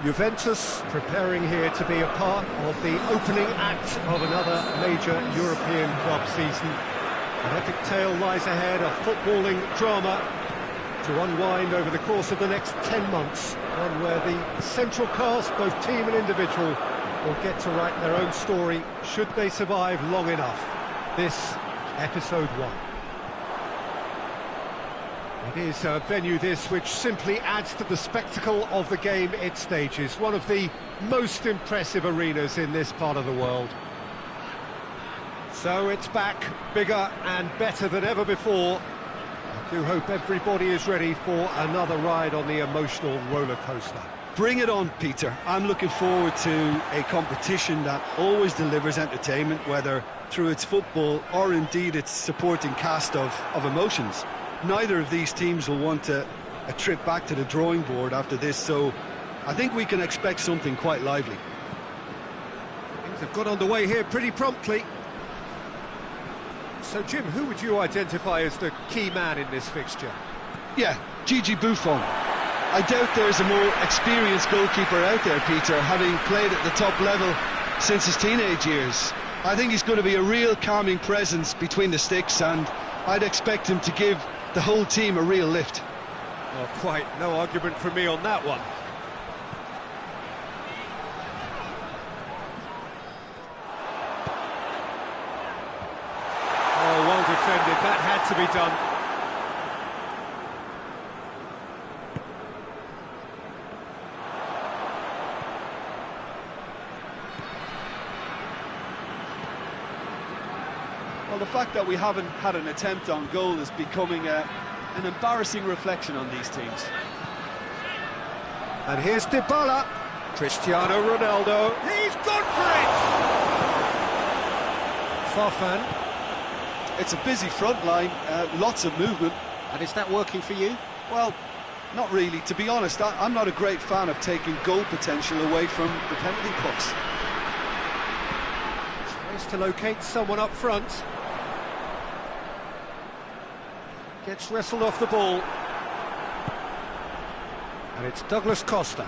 Juventus preparing here to be a part of the opening act of another major European club season. An epic tale lies ahead, a footballing drama to unwind over the course of the next 10 months, one where the central cast, both team and individual, will get to write their own story should they survive long enough. This, episode 1. It is a venue this which simply adds to the spectacle of the game it stages, one of the most impressive arenas in this part of the world. So it's back, bigger and better than ever before. I do hope everybody is ready for another ride on the emotional roller coaster. Bring it on, Peter. I'm looking forward to a competition that always delivers entertainment, whether through its football or indeed its supporting cast of emotions. Neither of these teams will want a trip back to the drawing board after this, so I think we can expect something quite lively. Things have got underway here pretty promptly. So, Jim, who would you identify as the key man in this fixture? Yeah, Gigi Buffon. I doubt there's a more experienced goalkeeper out there, Peter, having played at the top level since his teenage years. I think he's going to be a real calming presence between the sticks, and I'd expect him to give the whole team a real lift. Well, quite no argument from me on that one. Oh, well defended, that had to be done. Well, the fact that we haven't had an attempt on goal is becoming an embarrassing reflection on these teams. And here's Dybala, Cristiano Ronaldo, he's gone for it! Farfan. It's a busy front line, lots of movement. And is that working for you? Well, not really. To be honest, I'm not a great fan of taking goal potential away from the penalty box. Tries to locate someone up front. Gets wrestled off the ball. And it's Douglas Costa.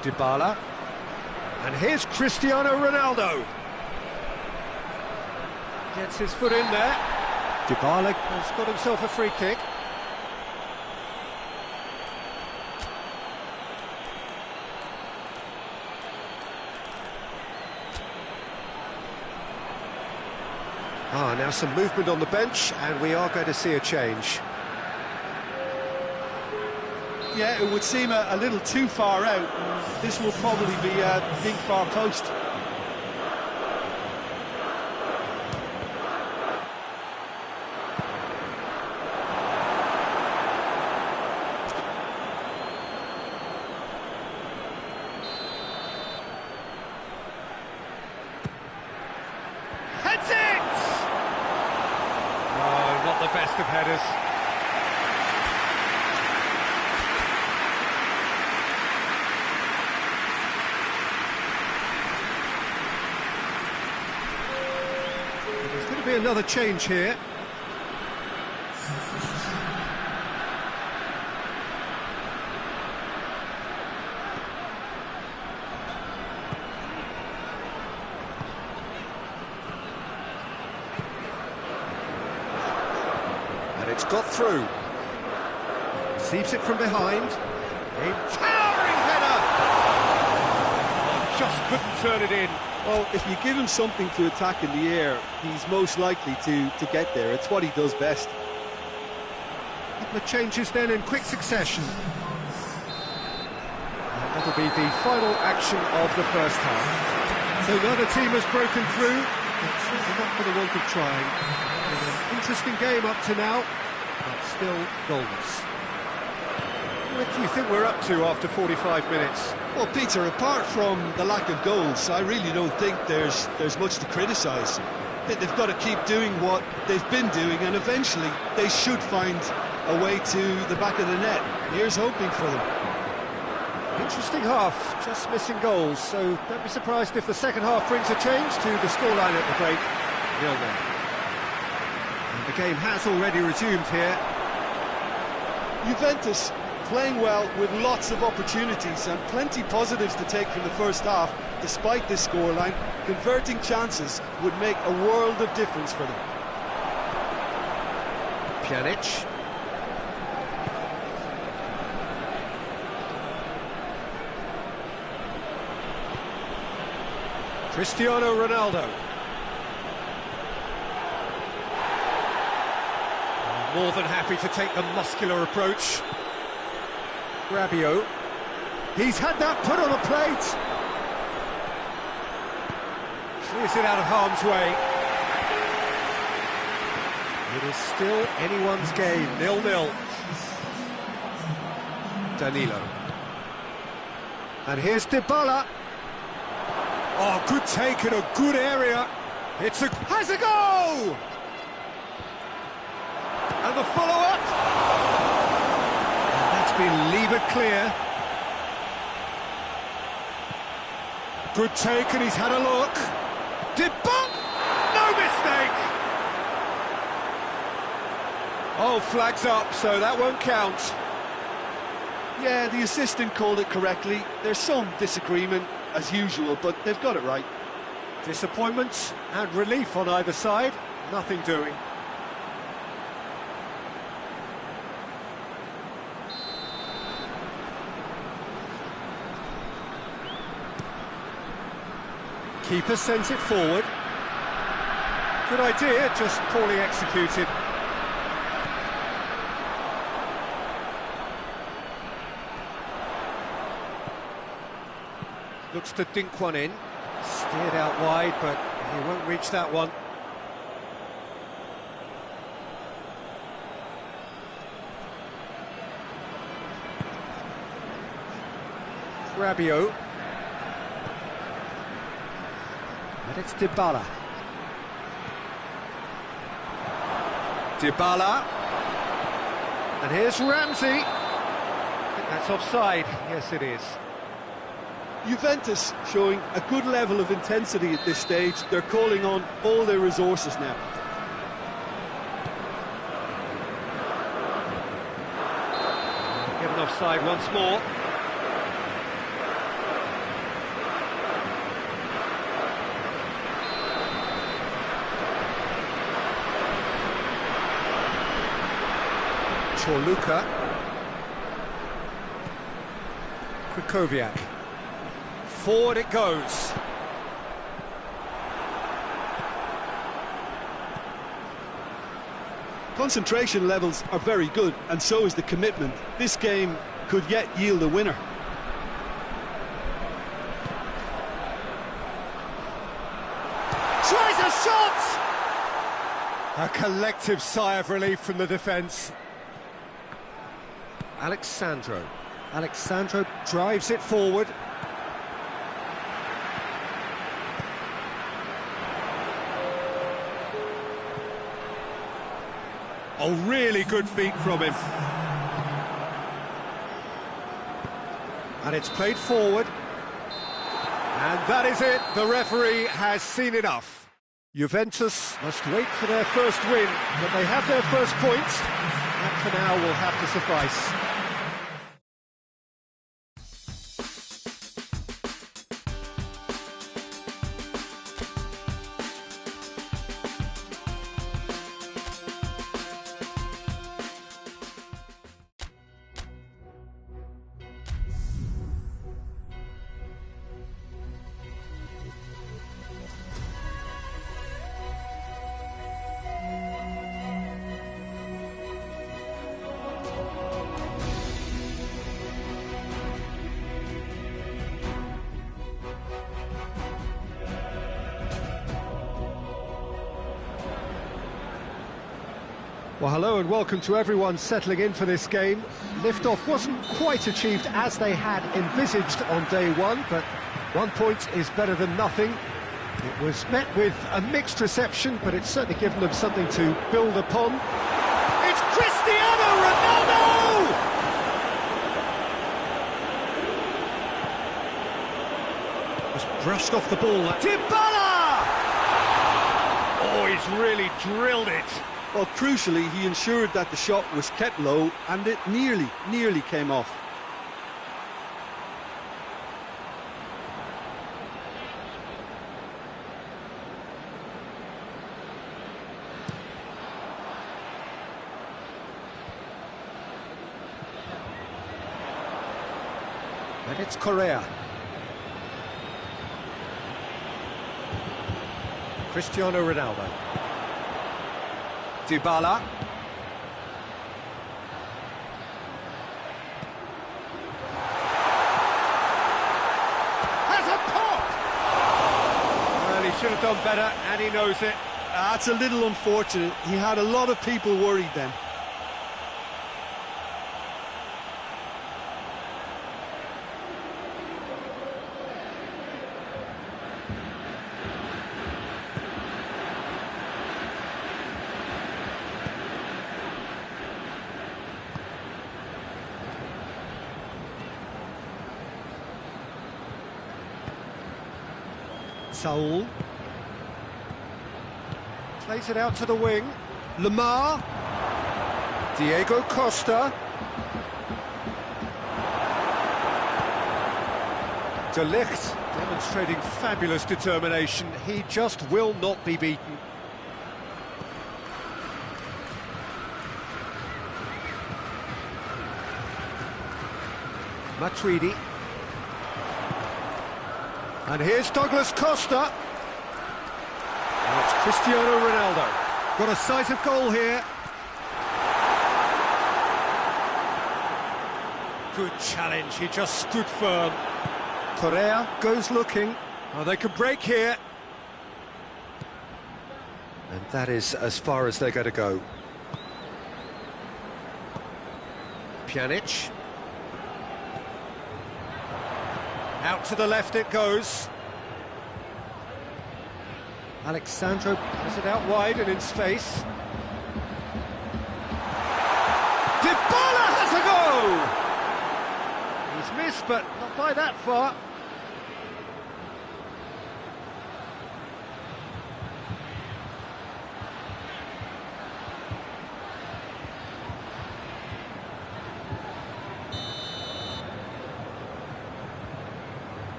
Dybala. And here's Cristiano Ronaldo. Gets his foot in there. Dybala has got himself a free kick. Now some movement on the bench, and we are going to see a change. Yeah, it would seem a little too far out. This will probably be a big far post. Heads it! Oh, not the best of headers. There's going to be another change here. And it's got through. Receives it from behind. A towering header! Oh, just couldn't turn it in. Well, if you give him something to attack in the air, he's most likely to get there. It's what he does best. A couple of changes then in quick succession. And that'll be the final action of the first half. So neither team has broken through, but certainly not for the want of trying. Been an interesting game up to now, but still goalless. What do you think we're up to after 45 minutes? Well, Peter, apart from the lack of goals, I really don't think there's much to criticise. They've got to keep doing what they've been doing, and eventually they should find a way to the back of the net. Here's hoping for them. Interesting half, just missing goals, so don't be surprised if the second half brings a change to the scoreline at the break. 0-0. And the game has already resumed here. Juventus Playing well with lots of opportunities and plenty positives to take from the first half. Despite this scoreline, converting chances would make a world of difference for them. Pjanic. Cristiano Ronaldo. More than happy to take the muscular approach. Rabiot. He's had that put on a plate. Clears it out of harm's way. It is still anyone's game, 0-0. Danilo. And here's Dybala. Oh, good take in a good area. Has a go! And the follow-up. And that's been levered clear. Good take, and he's had a look. Dybala! No mistake! Oh, flags up, so that won't count. Yeah, the assistant called it correctly. There's some disagreement, as usual, but they've got it right. Disappointment and relief on either side. Nothing doing. Keeper sends it forward. Good idea, just poorly executed. Looks to dink one in. Steered out wide, but he won't reach that one. Rabiot. And it's Dybala. Dybala. And here's Ramsey. I think that's offside. Yes, it is. Juventus showing a good level of intensity at this stage. They're calling on all their resources now. Given offside once more. Luka. Krychowiak. Forward it goes. Concentration levels are very good, and so is the commitment. This game could yet yield a winner. Tries a shot! A collective sigh of relief from the defence. Alexandro drives it forward. Oh, really good feet from him. And it's played forward. And that is it. The referee has seen enough. Juventus must wait for their first win, but they have their first points. That for now will have to suffice. Well, hello and welcome to everyone settling in for this game. Liftoff wasn't quite achieved as they had envisaged on day one, but 1 point is better than nothing. It was met with a mixed reception, but it's certainly given them something to build upon. It's Cristiano Ronaldo! Just brushed off the ball. Dybala! Oh, he's really drilled it. Well, crucially, he ensured that the shot was kept low and it nearly came off. And it's Correa. Cristiano Ronaldo. Dybala. Has a pop! Well, he should have done better, and he knows it. That's a little unfortunate. He had a lot of people worried then. Saul. Plays it out to the wing. Lamar. Diego Costa. De Ligt demonstrating fabulous determination. He just will not be beaten. Matuidi. And here's Douglas Costa. And it's Cristiano Ronaldo. Got a decisive goal here. Good challenge, he just stood firm. Correa goes looking. Oh, they could break here. And that is as far as they're going to go. Pjanic. Out to the left it goes. Alexandro has it out wide and in space. Dybala has a go! He's missed, but not by that far.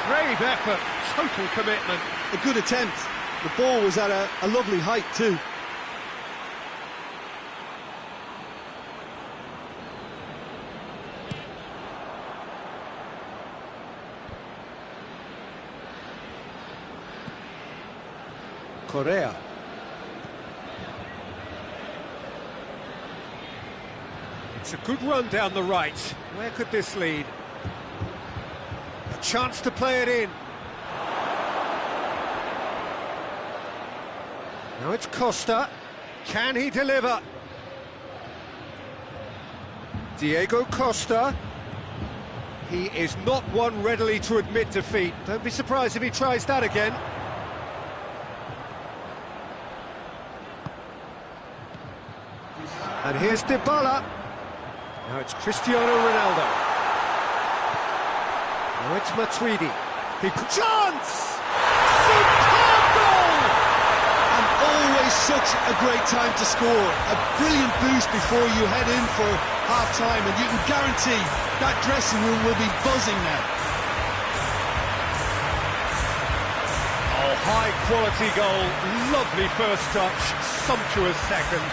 Brave effort, total commitment. A good attempt. The ball was at a lovely height too. Correa. It's a good run down the right. Where could this lead? A chance to play it in. Now it's Costa. Can he deliver? Diego Costa. He is not one readily to admit defeat. Don't be surprised if he tries that again. And here's Dybala. Now it's Cristiano Ronaldo. Now it's Matuidi. He could... Chance! Superb goal! And always such a great time to score. A brilliant boost before you head in for half-time, and you can guarantee that dressing room will be buzzing now. Oh, high-quality goal. Lovely first touch. Sumptuous second.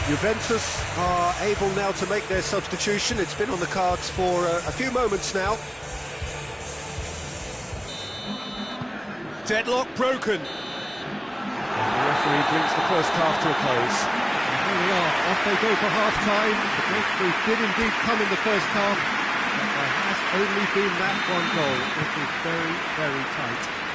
Juventus are able now to make their substitution. It's been on the cards for a few moments now. Deadlock broken. And the referee brings the first half to a close. And here we are, off they go for half-time. The breakthrough did indeed come in the first half, but there has only been that one goal. It was very, very tight.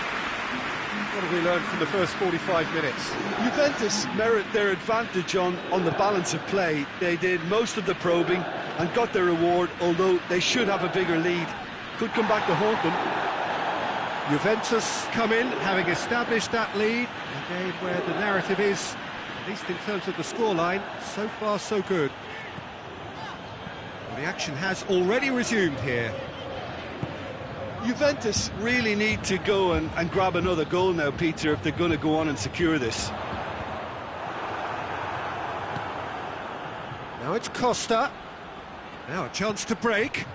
What have we learned from the first 45 minutes? Juventus merit their advantage on the balance of play. They did most of the probing and got their reward, although they should have a bigger lead. Could come back to haunt them. Juventus come in, having established that lead. A game where the narrative is, at least in terms of the scoreline, so far so good. Well, the action has already resumed here. Juventus really need to go and grab another goal now, Peter, if they're going to go on and secure this. Now it's Costa. Now a chance to break.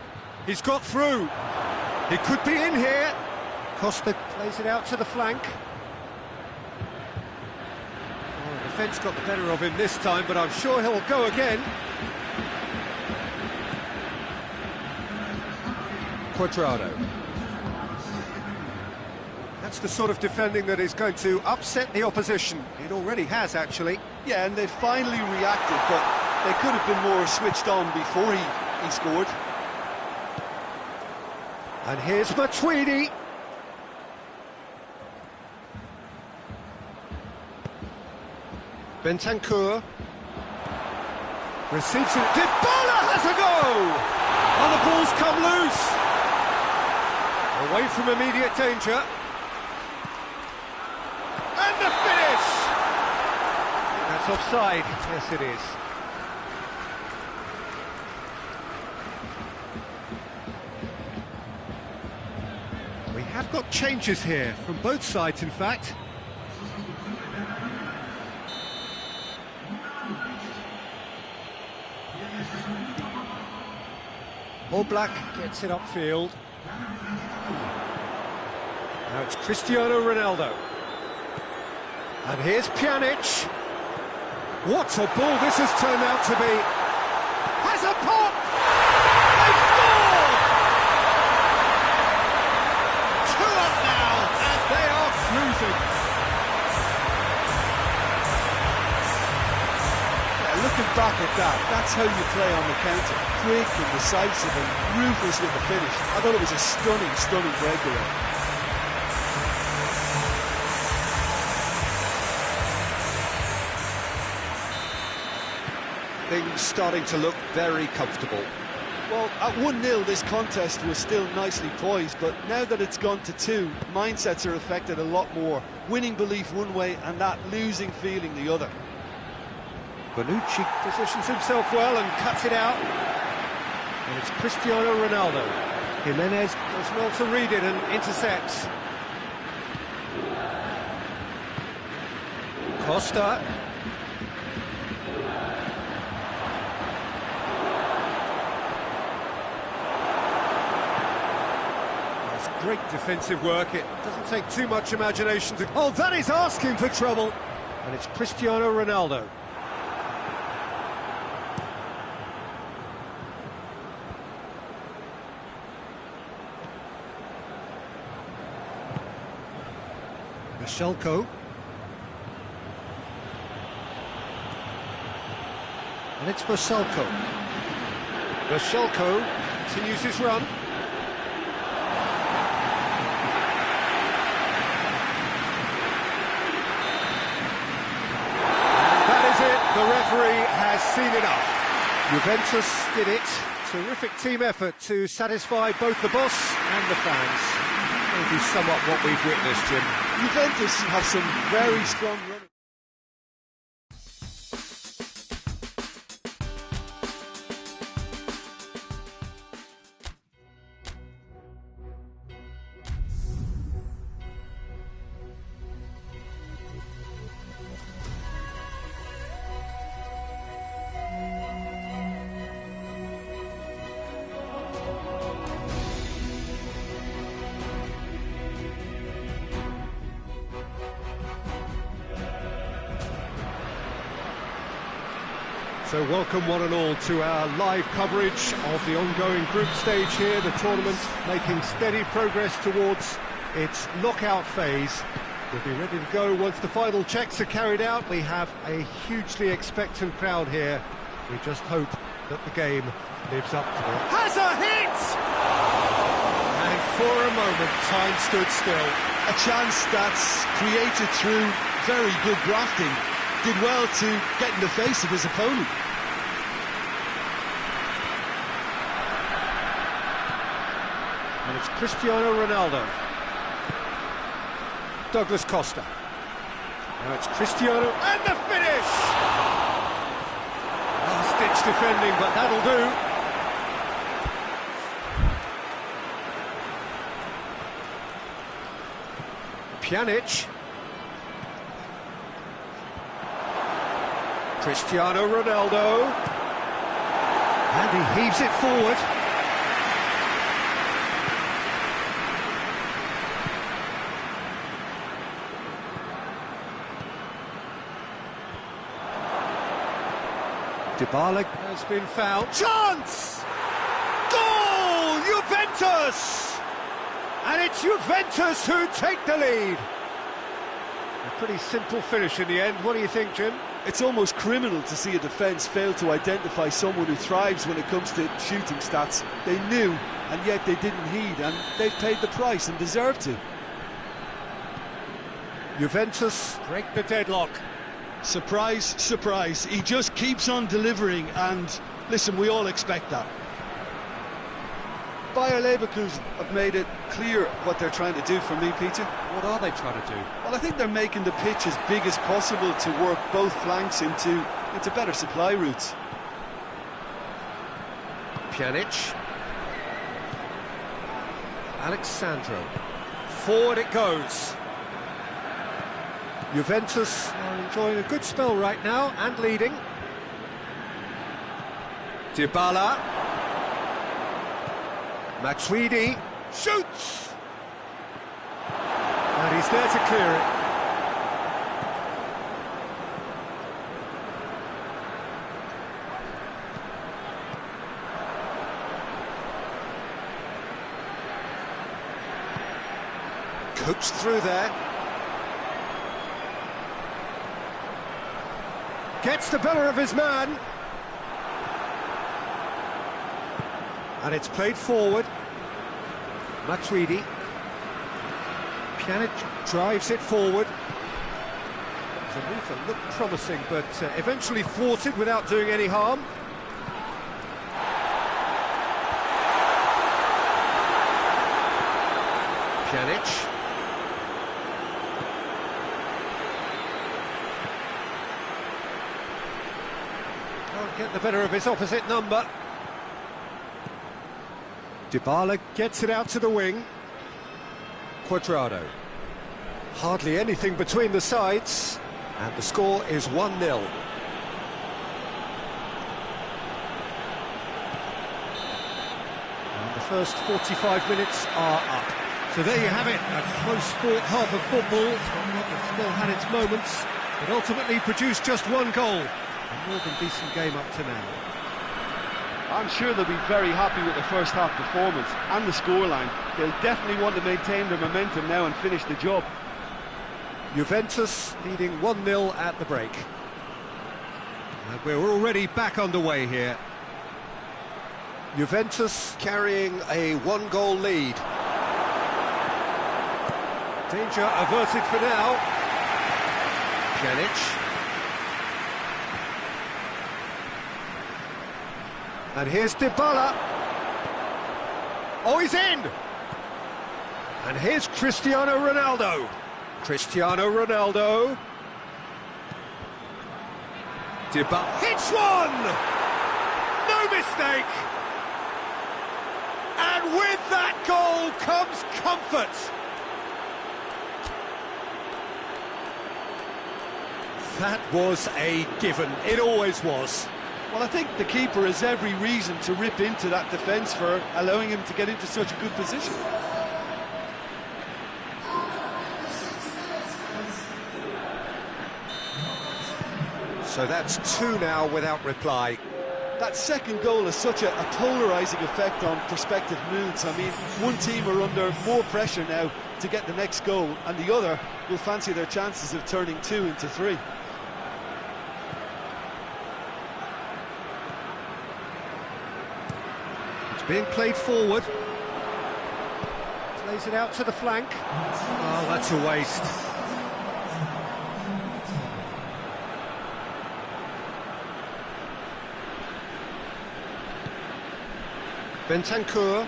He's got through. He could be in here. Costa plays it out to the flank. Oh, the defence got the better of him this time, but I'm sure he'll go again. Quadrado. That's the sort of defending that is going to upset the opposition. It already has, actually. Yeah, and they finally reacted, but they could have been more switched on before he scored. And here's Matuidi. Bentancur. Receives it. Dybala has a go! And the ball's come loose. Away from immediate danger. And the finish! That's offside. Yes, it is. We have got changes here, from both sides, in fact. Oblak gets it upfield. Now it's Cristiano Ronaldo. And here's Pjanic. What a ball this has turned out to be. Has a pop! They've scored! 2 up now, and they are cruising. Yeah, looking back at that, that's how you play on the counter. Quick and decisive and ruthless with the finish. I thought it was a stunning breakaway. Things starting to look very comfortable. Well, at 1-0 this contest was still nicely poised, but now that it's gone to 2, mindsets are affected a lot more. Winning belief one way and that losing feeling the other. Bonucci positions himself well and cuts it out. And it's Cristiano Ronaldo. Jimenez does well to read it and intercepts. Costa. That's great defensive work. It doesn't take too much imagination to... Oh, that is asking for trouble. And it's Cristiano Ronaldo. Shelko. And it's Vaselko. Vaselko continues his run. And that is it. The referee has seen enough. Juventus did it. Terrific team effort to satisfy both the boss and the fans. Maybe somewhat what we've witnessed, Jim. Juventus have some very strong running. So welcome one and all to our live coverage of the ongoing group stage here, the tournament making steady progress towards its knockout phase. We'll be ready to go once the final checks are carried out. We have a hugely expectant crowd here. We just hope that the game lives up to it. Has a hit! And for a moment, time stood still. A chance that's created through very good grafting. Did well to get in the face of his opponent. And it's Cristiano Ronaldo. Douglas Costa. Now it's Cristiano, and the finish! Last-ditch defending, but that'll do. Pjanic. Cristiano Ronaldo. And he heaves it forward. Dybala has been fouled. Chance! Goal! Juventus! And it's Juventus who take the lead. A pretty simple finish in the end. What do you think, Jim? It's almost criminal to see a defence fail to identify someone who thrives when it comes to shooting stats. They knew, and yet they didn't heed, and they've paid the price and deserve to. Juventus break the deadlock. Surprise, surprise. He just keeps on delivering, and listen, we all expect that. Bayer Leverkusen have made it clear what they're trying to do for me, Peter. What are they trying to do? Well, I think they're making the pitch as big as possible to work both flanks into better supply routes. Pjanic. Alexandro. Forward it goes. Juventus are enjoying a good spell right now and leading. Dybala. Matuidi shoots! And he's there to clear it. Coached through there. Gets the better of his man. And it's played forward. Matuidi. Pjanic drives it forward. Zamufa looked promising, but eventually thwarted without doing any harm. Pjanic. Can't get the better of his opposite number. Dybala gets it out to the wing. Cuadrado. Hardly anything between the sides, and the score is 1-0. And the first 45 minutes are up. So there you have it, a close-fought half of football. It still had its moments, but ultimately produced just one goal. A more than decent game up to now. I'm sure they'll be very happy with the first half performance and the scoreline. They'll definitely want to maintain their momentum now and finish the job. Juventus leading 1-0 at the break. And we're already back underway here. Juventus carrying a one-goal lead. Danger averted for now. Pjanic. And here's Dybala. Oh, he's in! And here's Cristiano Ronaldo. Cristiano Ronaldo. Dybala hits one! No mistake! And with that goal comes comfort. That was a given. It always was. Well, I think the keeper has every reason to rip into that defence for allowing him to get into such a good position. So that's 2 now without reply. That second goal has such a polarising effect on prospective moods. I mean, one team are under more pressure now to get the next goal, and the other will fancy their chances of turning 2 into 3. Being played forward. Plays it out to the flank. Oh, that's a waste. Bentancur.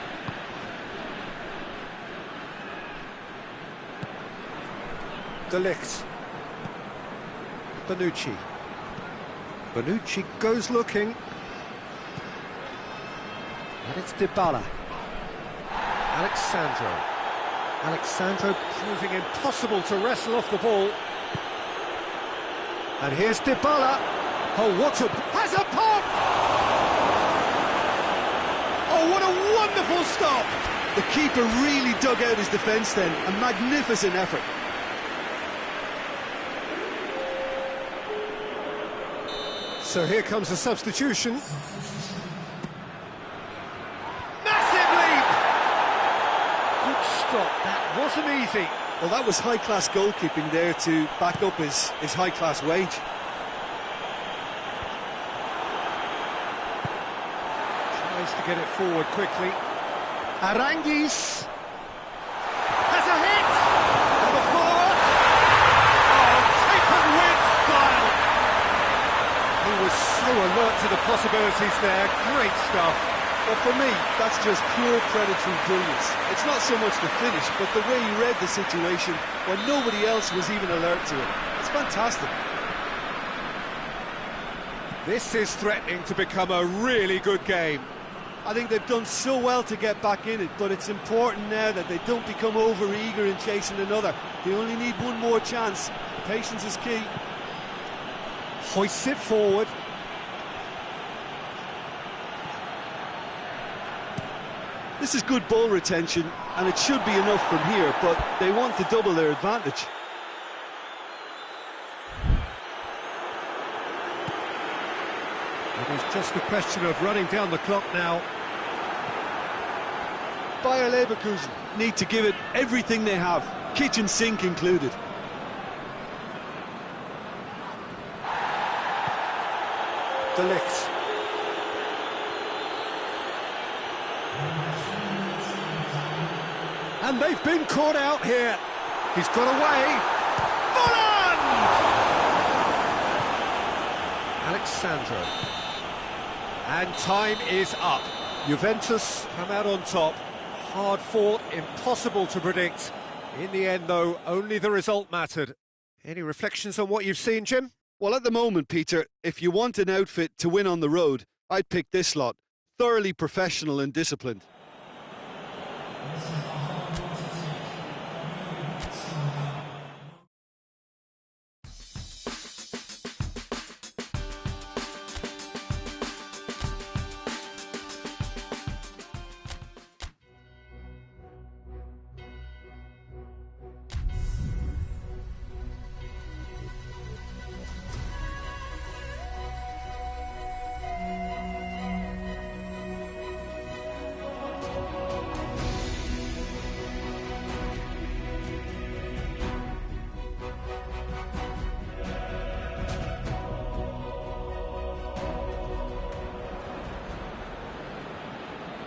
De Ligt. Bonucci. Bonucci goes looking. And it's Dybala. Alexandro. Alexandro proving impossible to wrestle off the ball. And here's Dybala. Oh, what a... has a pop! Oh, what a wonderful stop! The keeper really dug out his defence then. A magnificent effort. So here comes a substitution. Massive leap! Good stop, that wasn't easy. Well, that was high-class goalkeeping there to back up his high-class wage. Tries to get it forward quickly. Aranguiz has a hit! Number 4! Oh, taken with style! He was so alert to the possibilities there, great stuff. Well, for me, that's just pure predatory brilliance. It's not so much the finish, but the way he read the situation when nobody else was even alert to it. It's fantastic. This is threatening to become a really good game. I think they've done so well to get back in it, but it's important now that they don't become over-eager in chasing another. They only need one more chance. Patience is key. Hoists it forward. This is good ball retention, and it should be enough from here, but they want to double their advantage. It is just a question of running down the clock now. Bayer Leverkusen need to give it everything they have, kitchen sink included. De Ligt. And they've been caught out here. He's got away. Volland! Alexandro. And time is up. Juventus come out on top. Hard fought, impossible to predict. In the end, though, only the result mattered. Any reflections on what you've seen, Jim? Well, at the moment, Peter, if you want an outfit to win on the road, I'd pick this lot. Thoroughly professional and disciplined.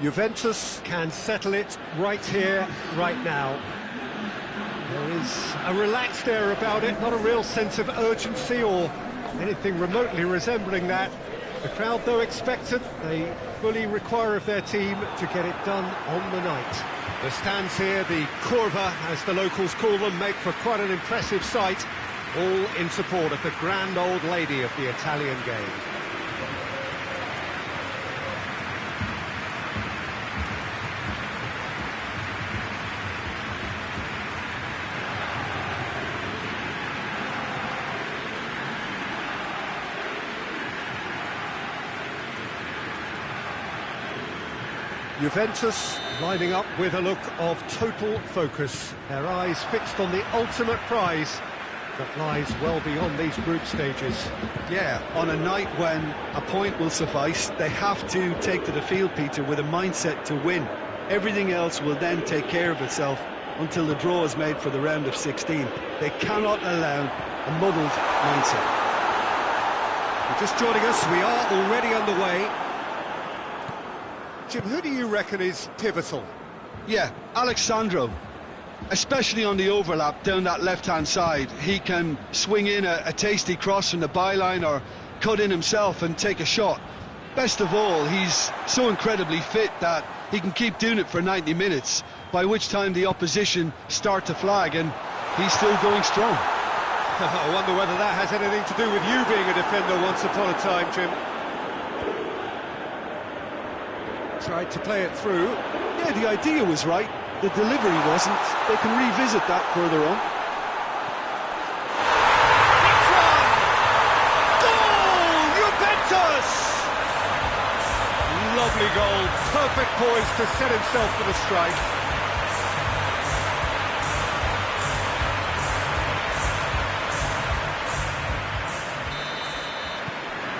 Juventus can settle it right here, right now. There is a relaxed air about it, not a real sense of urgency or anything remotely resembling that. The crowd, though expectant, they fully require of their team to get it done on the night. The stands here, the curva, as the locals call them, make for quite an impressive sight, all in support of the grand old lady of the Italian game. Juventus lining up with a look of total focus, their eyes fixed on the ultimate prize that lies well beyond these group stages. Yeah, on a night when a point will suffice, they have to take to the field, Peter, with a mindset to win. Everything else will then take care of itself until the draw is made for the round of 16. They cannot allow a muddled mindset. If you're just joining us, we are already underway. Jim, who do you reckon is pivotal? Yeah, Alexandro, especially on the overlap down that left-hand side. He can swing in a tasty cross from the byline or cut in himself and take a shot. Best of all, he's so incredibly fit that he can keep doing it for 90 minutes, by which time the opposition start to flag, and he's still going strong. I wonder whether that has anything to do with you being a defender once upon a time, Jim. Tried to play it through. Yeah, the idea was right. the delivery wasn't. They can revisit that further on. It's on! Goal! Juventus! Lovely goal, perfect poise to set himself for the strike.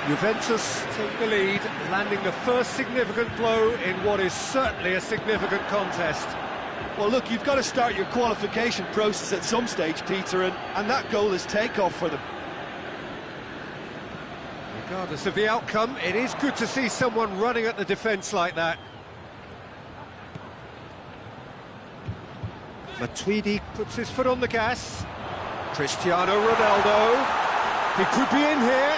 Juventus take the lead, landing the first significant blow in what is certainly a significant contest. Well, look, you've got to start your qualification process at some stage, Peter, and that goal is takeoff for them. Regardless of the outcome, it is good to see someone running at the defence like that. Matuidi puts his foot on the gas. Cristiano Ronaldo. He could be in here.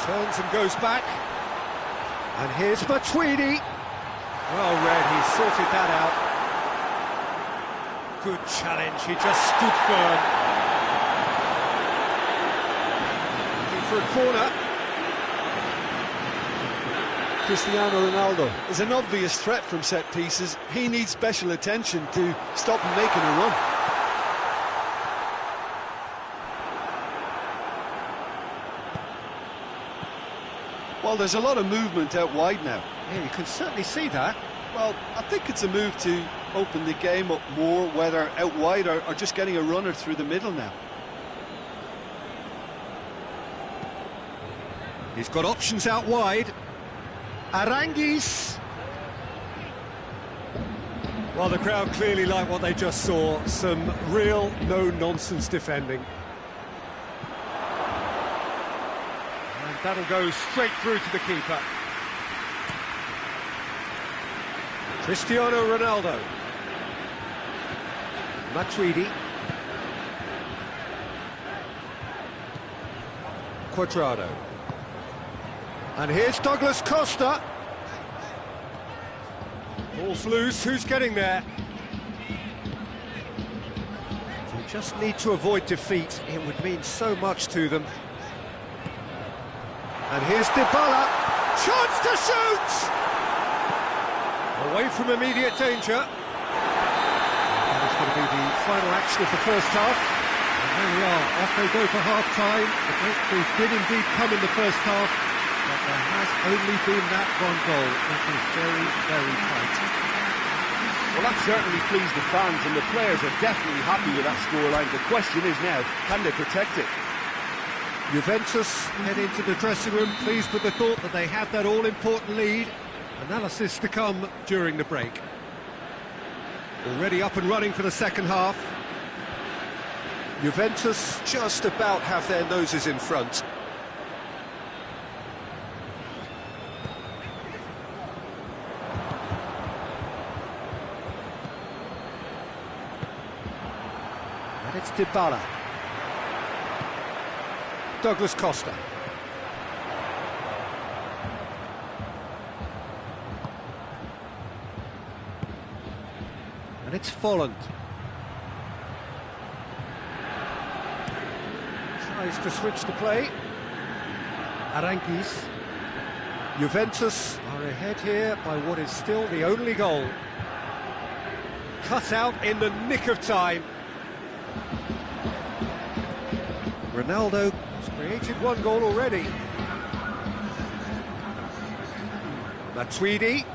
Turns and goes back. And here's Matuidi. Well read, he sorted that out. Good challenge, he just stood firm. Looking for a corner. Cristiano Ronaldo is an obvious threat from set pieces. He needs special attention to stop him making a run. Well, there's a lot of movement out wide now. Yeah, you can certainly see that. Well, I think it's a move to open the game up more, whether out wide or just getting a runner through the middle now. He's got options out wide. Aranguis. Well, the crowd clearly like what they just saw. Some real no-nonsense defending. And that'll go straight through to the keeper. Cristiano Ronaldo. Matuidi. Cuadrado. And here's Douglas Costa. Ball's loose, who's getting there? They just need to avoid defeat, it would mean so much to them. And here's Dybala, chance to shoot! Away from immediate danger. That is going to be the final action of the first half. And there we are, off they go for half-time. The breakthrough did indeed come in the first half. But there has only been that one goal. It is very, very tight. Well, that certainly pleased the fans, and the players are definitely happy with that scoreline. The question is now, can they protect it? Juventus head into the dressing room, pleased with the thought that they have that all-important lead. Analysis to come during the break. Already up and running for the second half. Juventus just about have their noses in front. It's Dybala. Douglas Costa. And it's Folland. Tries to switch the play. Aranguis. Juventus are ahead here by what is still the only goal. Cut out in the nick of time. Ronaldo has created one goal already. Matuidi.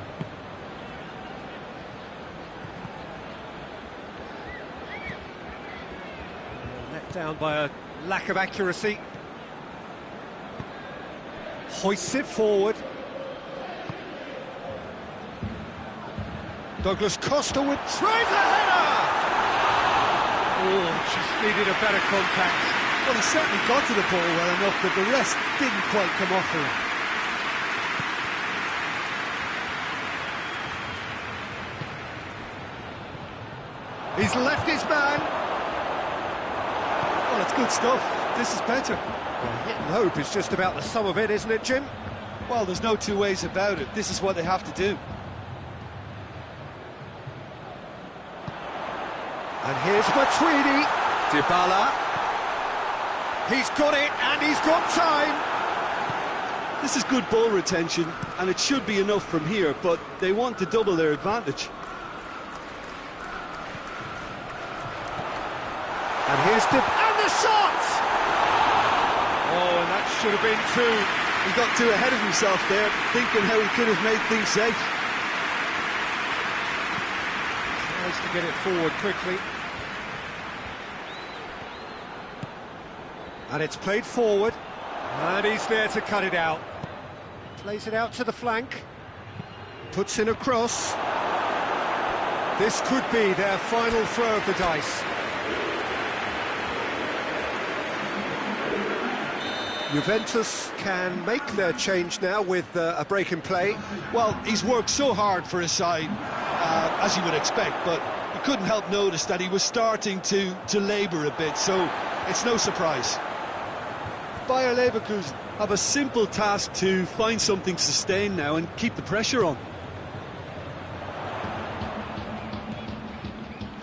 Let down by a lack of accuracy. Hoists it forward. Douglas Costa with tries a header! Oh, just needed a better contact. Well, he certainly got to the ball well enough, but the rest didn't quite come off for him. He's left his man. Well, it's good stuff. This is better. Well, hit and hope is just about the sum of it, isn't it, Jim? Well, there's no two ways about it. This is what they have to do. And here's Matuidi. Dybala. He's got it, and he's got time. This is good ball retention, and it should be enough from here, but they want to double their advantage. And here's and the shot! Oh, and that should have been two. He got too ahead of himself there, thinking how he could have made things safe. Tries to get it forward quickly. And it's played forward. And he's there to cut it out. Plays it out to the flank. Puts in a cross. This could be their final throw of the dice. Juventus can make their change now with a break in play. Well, he's worked so hard for his side, as you would expect, but you couldn't help notice that he was starting to labour a bit, so it's no surprise. Bayer Leverkusen have a simple task to find something sustained now and keep the pressure on.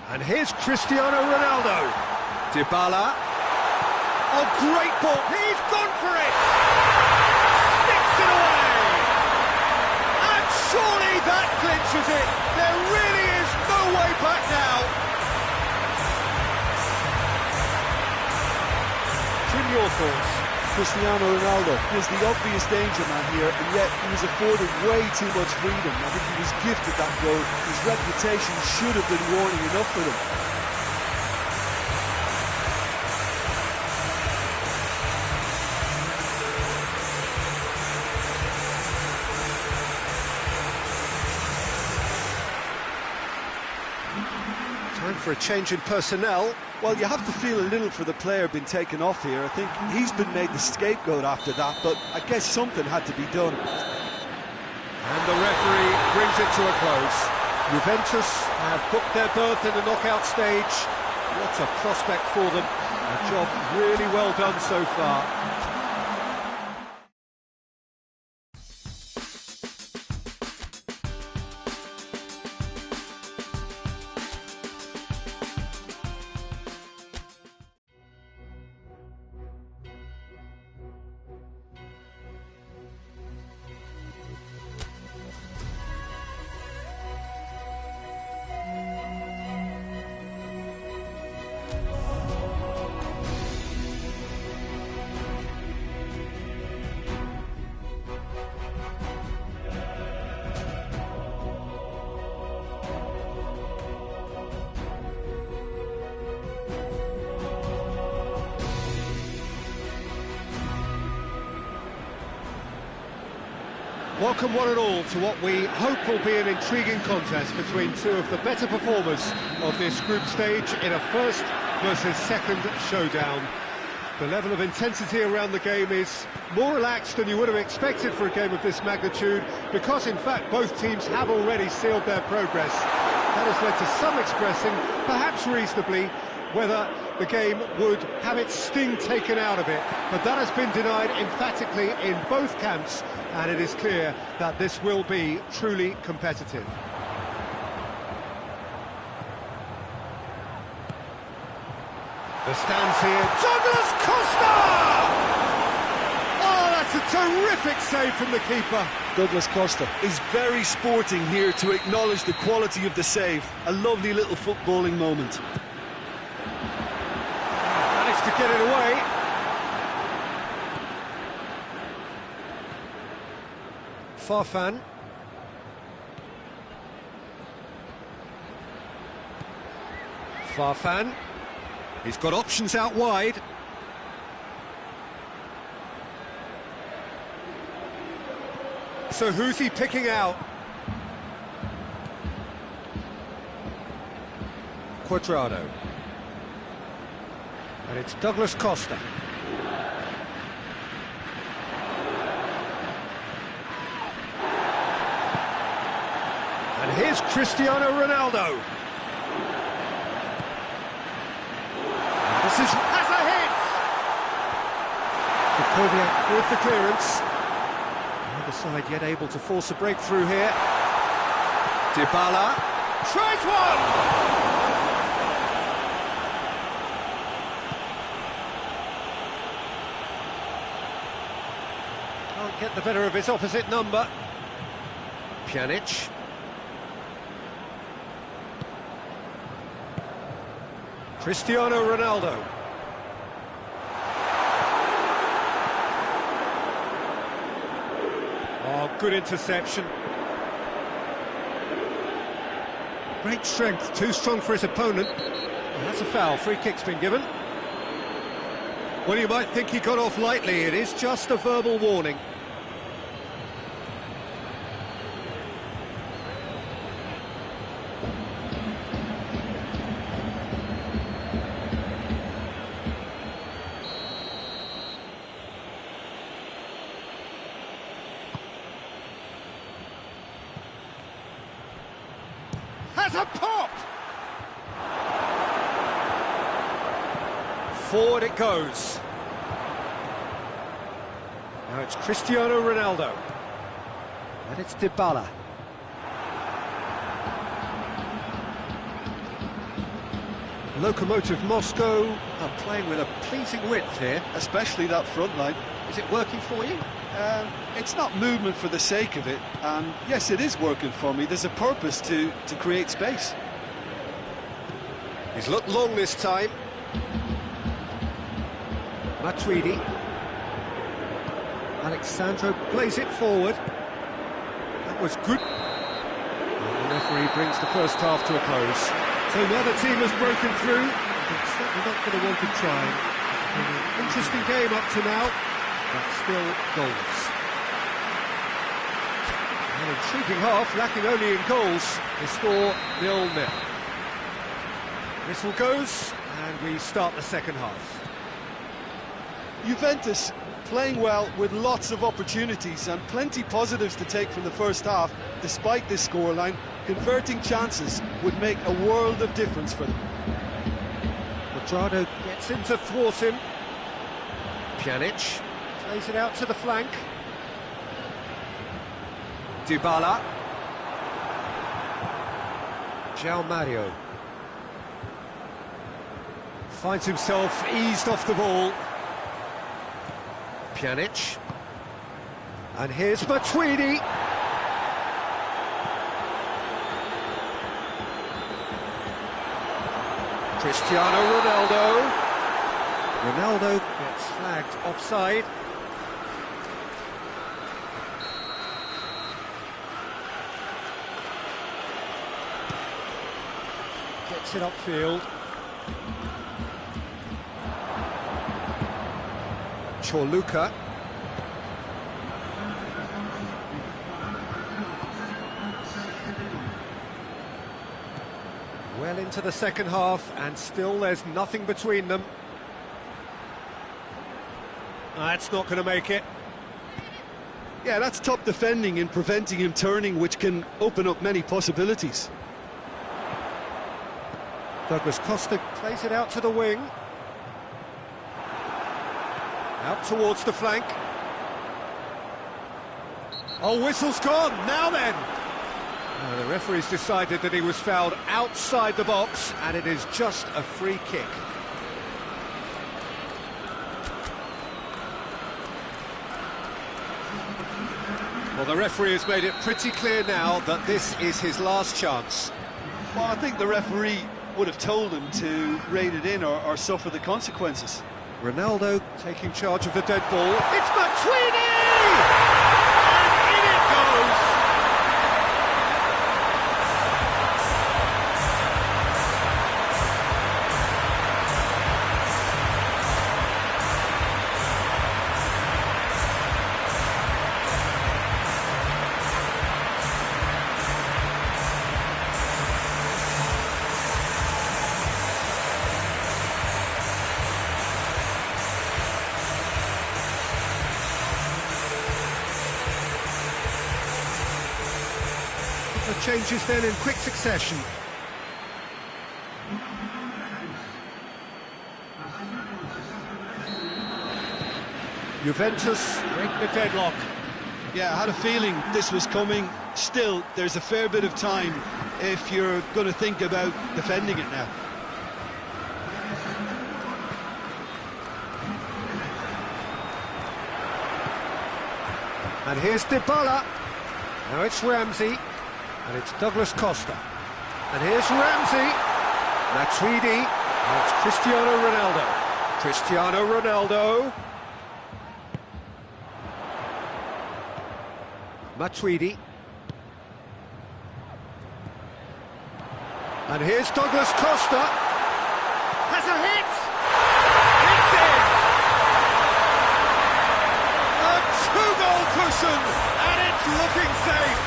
And here's Cristiano Ronaldo. Dybala. Oh, great ball. He's gone for it. Sticks it away. And surely that clinches it. There really is no way back now. Jim, your thoughts? Cristiano Ronaldo is the obvious danger man here, and yet he was afforded way too much freedom. I think he was gifted that goal. His reputation should have been warning enough for him. Time for a change in personnel. Well, you have to feel a little for the player being taken off here. I think he's been made the scapegoat after that, but I guess something had to be done. And the referee brings it to a close. Juventus have booked their berth in the knockout stage. What a prospect for them. A job really well done so far. Welcome one and all to what we hope will be an intriguing contest between two of the better performers of this group stage in a first versus second showdown. The level of intensity around the game is more relaxed than you would have expected for a game of this magnitude, because in fact both teams have already sealed their progress. That has led to some expressing, perhaps reasonably, whether the game would have its sting taken out of it, but that has been denied emphatically in both camps, and it is clear that this will be truly competitive. The stands here, Douglas Costa! Oh, that's a terrific save from the keeper. Douglas Costa is very sporting here to acknowledge the quality of the save. A lovely little footballing moment. Managed to get it away. Farfan. Farfan. He's got options out wide. So who's he picking out? Cuadrado. And it's Douglas Costa. And here's Cristiano Ronaldo. And this is as a hit! Kovacic with the clearance. The other side yet able to force a breakthrough here. Dybala tries one! Can't get the better of his opposite number. Pjanic. Cristiano Ronaldo. Oh, good interception. Great strength, too strong for his opponent. And that's a foul, free kick's been given. Well, you might think he got off lightly, it is just a verbal warning. Has a pop! Forward it goes. Now it's Cristiano Ronaldo. And it's Dybala. Lokomotiv Moscow are playing with a pleasing width here. Especially that front line. Is it working for you? It's not movement for the sake of it, and yes, it is working for me. There's a purpose to create space. He's looked long this time. Matuidi. Alexandro plays it forward. That was good. And the referee brings the first half to a close. So the other team has broken through. It's certainly not going to want to try. It's been an interesting game up to now, but still goals. An intriguing half, lacking only in goals. The score 0-0. Whistle goes, and we start the second half. Juventus playing well with lots of opportunities and plenty positives to take from the first half. Despite this scoreline, converting chances would make a world of difference for them. Quadrado gets in to thwart him. Pjanic plays it out to the flank. Dybala. João Mario finds himself eased off the ball. Pjanic. And here's Matuidi. Cristiano Ronaldo. Ronaldo gets flagged offside. Gets it upfield. Chorluka. Well into the second half, and still there's nothing between them. That's not going to make it. Yeah, that's top defending and preventing him turning, which can open up many possibilities. Douglas Costa plays it out to the wing. Out towards the flank. Oh, whistle's gone, now then! The referee's decided that he was fouled outside the box, and it is just a free kick. Well, the referee has made it pretty clear now that this is his last chance. Well, I think the referee would have told him to rate it in or suffer the consequences. Ronaldo taking charge of the dead ball. It's Matuidi! And in it goes! Changes then in quick succession. Juventus break the deadlock. Yeah, I had a feeling this was coming. Still, there's a fair bit of time if you're going to think about defending it now. And here's Dybala. Now it's Ramsey. And it's Douglas Costa. And here's Ramsey. Matuidi. It's Cristiano Ronaldo. Cristiano Ronaldo. Matuidi. And here's Douglas Costa. Has a hit! It's in! A two-goal cushion, and it's looking safe.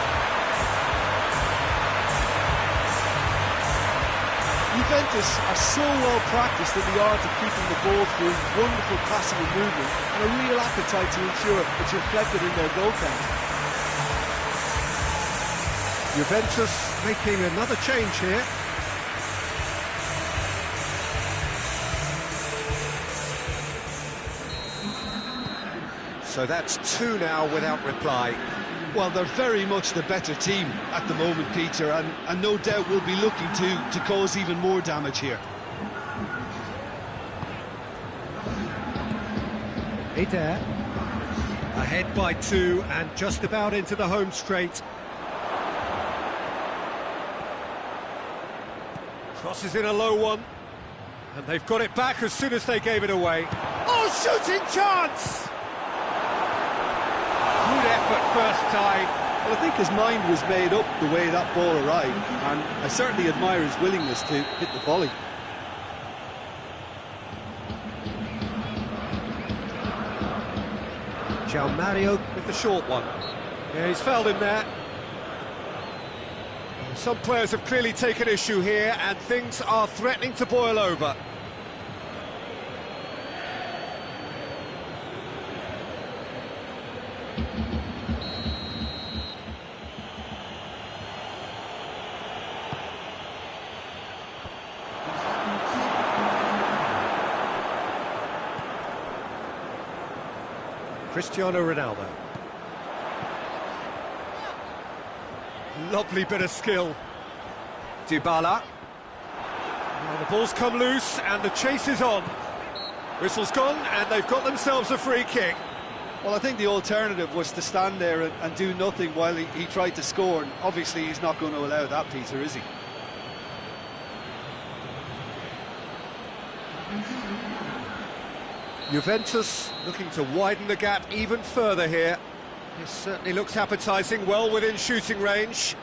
Juventus are so well practiced in the art of keeping the ball through wonderful passing and movement, and a real appetite to ensure it's reflected in their goal count. Juventus making another change here. So that's two now without reply. Well, they're very much the better team at the moment, Peter, and no doubt will be looking to cause even more damage here. Eder. Ahead by two and just about into the home straight. Crosses in a low one. And they've got it back as soon as they gave it away. Oh, shooting chance! Good effort first time. Well, I think his mind was made up the way that ball arrived, and I certainly admire his willingness to hit the volley. João Mario with the short one. Yeah, he's fouled him there. Some players have clearly taken issue here, and things are threatening to boil over. Cristiano Ronaldo. Lovely bit of skill. Dybala. Now the ball's come loose and the chase is on. Whistle's gone and they've got themselves a free kick. Well, I think the alternative was to stand there and do nothing while he tried to score, and obviously he's not going to allow that, Peter, is he? Juventus looking to widen the gap even further here. This certainly looks appetising, well within shooting range.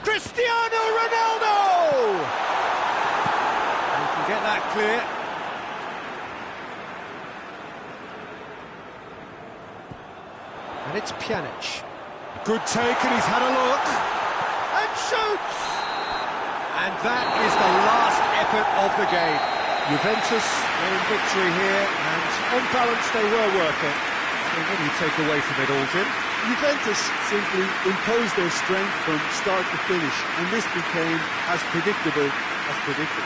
Cristiano Ronaldo! He can get that clear. And it's Pjanic. Good take, and he's had a look. And shoots! And that is the last effort of the game. Juventus in victory here, and on balance they were worth it. So what do you take away from it all, Jim? Juventus simply imposed their strength from start to finish, and this became as predictable as predicted.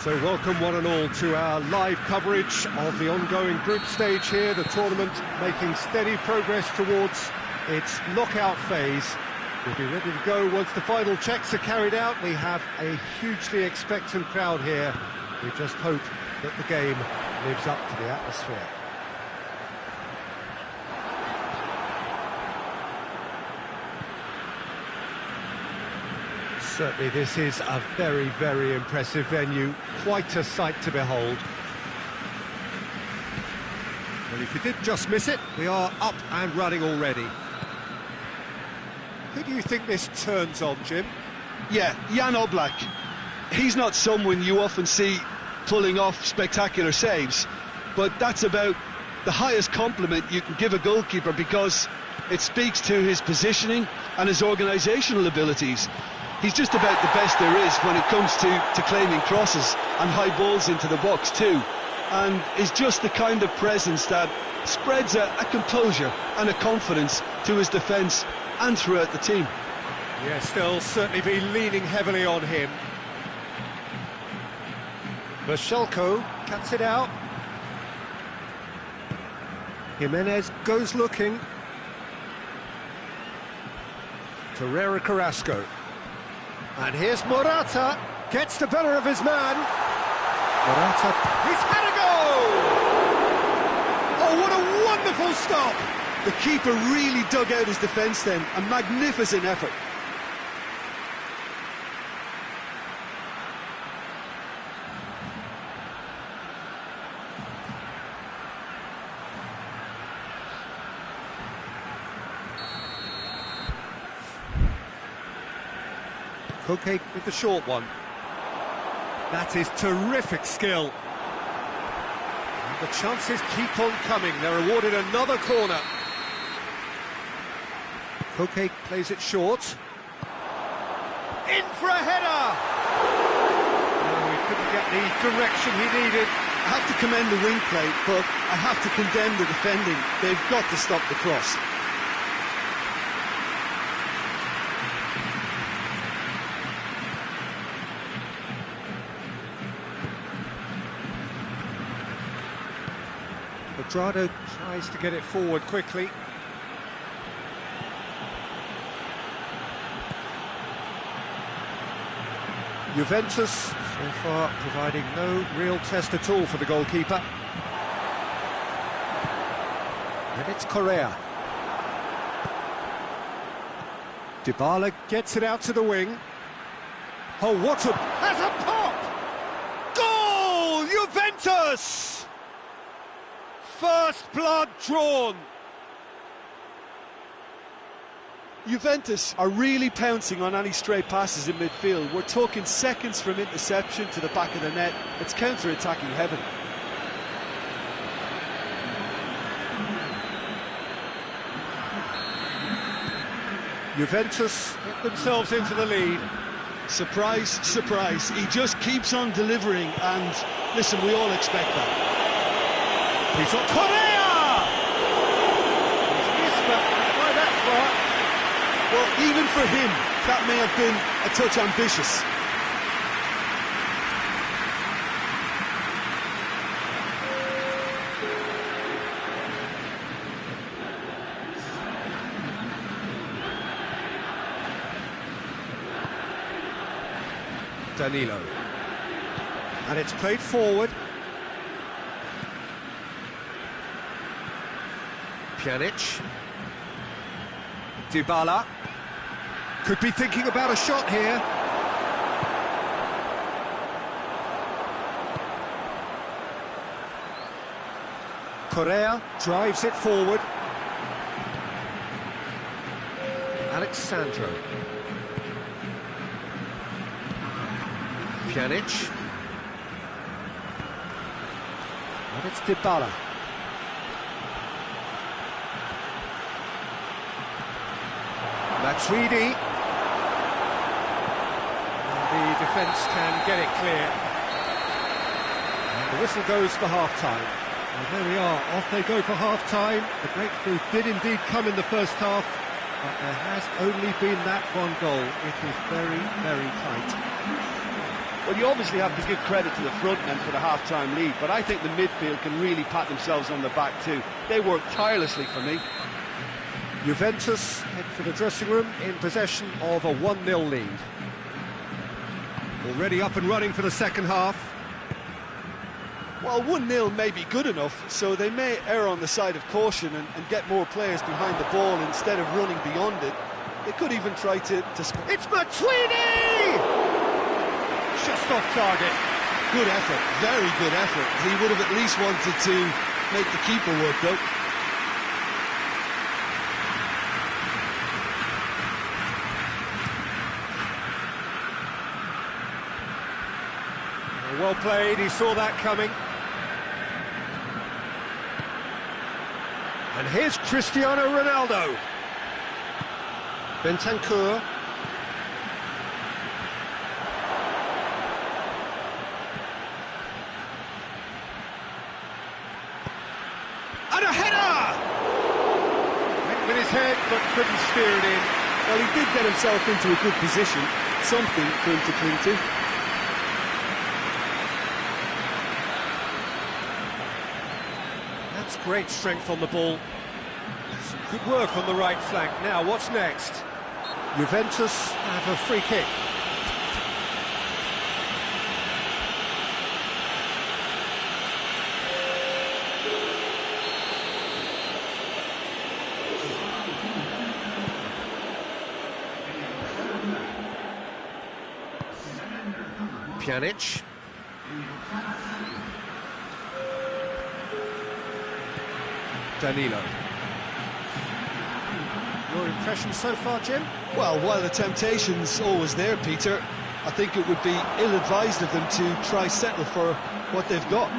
So welcome one and all to our live coverage of the ongoing group stage here, the tournament making steady progress towards its knockout phase. We'll be ready to go once the final checks are carried out. We have a hugely expectant crowd here. We just hope that the game lives up to the atmosphere. Certainly this is a very, very impressive venue. Quite a sight to behold. Well, if you did just miss it, we are up and running already. Who do you think this turns on, Jim? Yeah, Jan Oblak. He's not someone you often see pulling off spectacular saves, but that's about the highest compliment you can give a goalkeeper, because it speaks to his positioning and his organisational abilities. He's just about the best there is when it comes to claiming crosses and high balls into the box too, and is just the kind of presence that spreads a composure and a confidence to his defence and throughout the team. Yes, they'll certainly be leaning heavily on him. Bashelko cuts it out. Jimenez goes looking. Torreira Carrasco. And here's Morata. Gets the better of his man. Morata. He's had a goal! Oh, what a wonderful stop! The keeper really dug out his defence then. A magnificent effort. Koke with the short one. That is terrific skill. And the chances keep on coming. They're awarded another corner. Koke plays it short. In for a header! Oh, he couldn't get the direction he needed. I have to commend the wing play, but I have to condemn the defending. They've got to stop the cross. Quadrado tries to get it forward quickly. Juventus so far providing no real test at all for the goalkeeper. And it's Correa. Dybala gets it out to the wing. Oh, what a... Has a pop! Goal! Juventus! First blood drawn. Juventus are really pouncing on any stray passes in midfield. We're talking seconds from interception to the back of the net. It's counter-attacking heaven. Juventus get themselves into the lead. Surprise, surprise. He just keeps on delivering, and listen, we all expect that. He's on Correa! He's missed, but by that far. Well, even for him, that may have been a touch ambitious. Danilo. And it's played forward. Pjanic. Dybala. Could be thinking about a shot here. Correa drives it forward. Alexandro. Pjanic. And it's Dybala. Matuidi. The defence can get it clear. And the whistle goes for half-time. And there we are, off they go for half-time. The breakthrough did indeed come in the first half, but there has only been that one goal. It is very, very tight. Well, you obviously have to give credit to the front men for the half-time lead, but I think the midfield can really pat themselves on the back too. They worked tirelessly for me. Juventus head for the dressing room in possession of a 1-0 lead. Already up and running for the second half. Well, 1-0 may be good enough, so they may err on the side of caution and get more players behind the ball instead of running beyond it. They could even try to... It's Matuidi! just off target. Good effort, very good effort. He would have at least wanted to make the keeper work, though. Well played, he saw that coming. And here's Cristiano Ronaldo. Bentancur. And a header! Went with his head, but couldn't steer it in. Well, he did get himself into a good position, something for him to cling to. That's great strength on the ball. Some good work on the right flank. Now, what's next? Juventus have a free kick. Pjanic. Danilo. Your impression so far, Jim? Well, while the temptation's always there, Peter, I think it would be ill-advised of them to try settle for what they've got.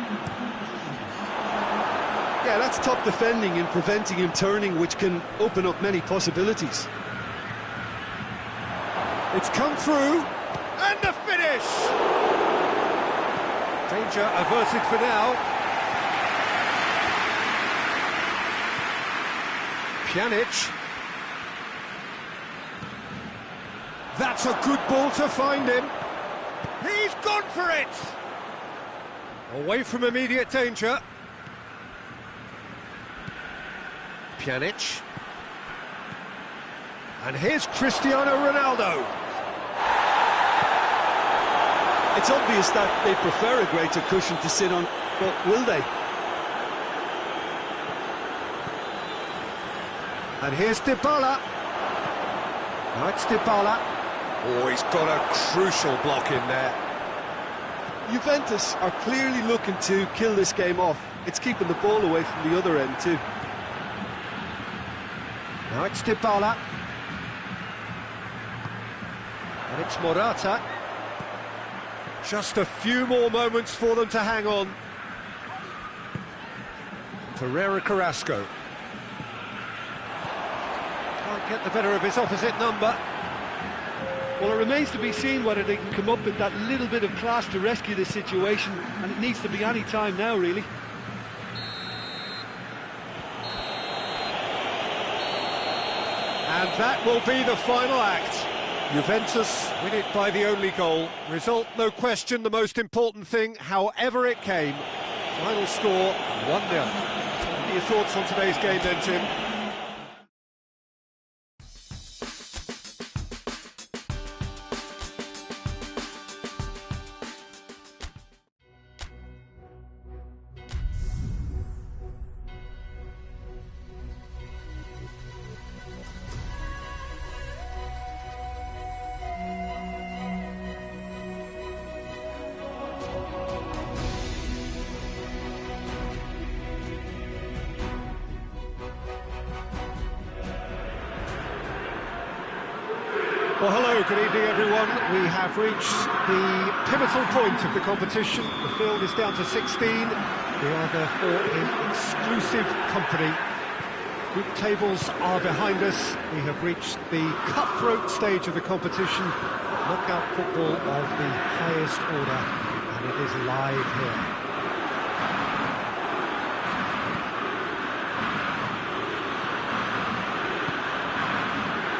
Yeah, that's top defending and preventing him turning, which can open up many possibilities. It's come through, and the finish! Danger averted for now. Pjanic. That's a good ball to find him. He's gone for it! Away from immediate danger. Pjanic. And here's Cristiano Ronaldo. It's obvious that they prefer a greater cushion to sit on, but will they? And here's Dybala. Now it's Dybala. Oh, he's got a crucial block in there. Juventus are clearly looking to kill this game off. It's keeping the ball away from the other end too. Now it's Dybala. And it's Morata. Just a few more moments for them to hang on. Ferreira Carrasco. Can't get the better of his opposite number. Well, it remains to be seen whether they can come up with that little bit of class to rescue this situation, and it needs to be any time now, really. And that will be the final act. Juventus win it by the only goal. Result, no question, the most important thing, however it came. Final score, 1-0. What are your thoughts on today's game then, Jim? Well, hello, good evening everyone. We have reached the pivotal point of the competition. The field is down to 16. We are therefore in exclusive company. Group tables are behind us. We have reached the cutthroat stage of the competition. Knockout football of the highest order, and it is live here.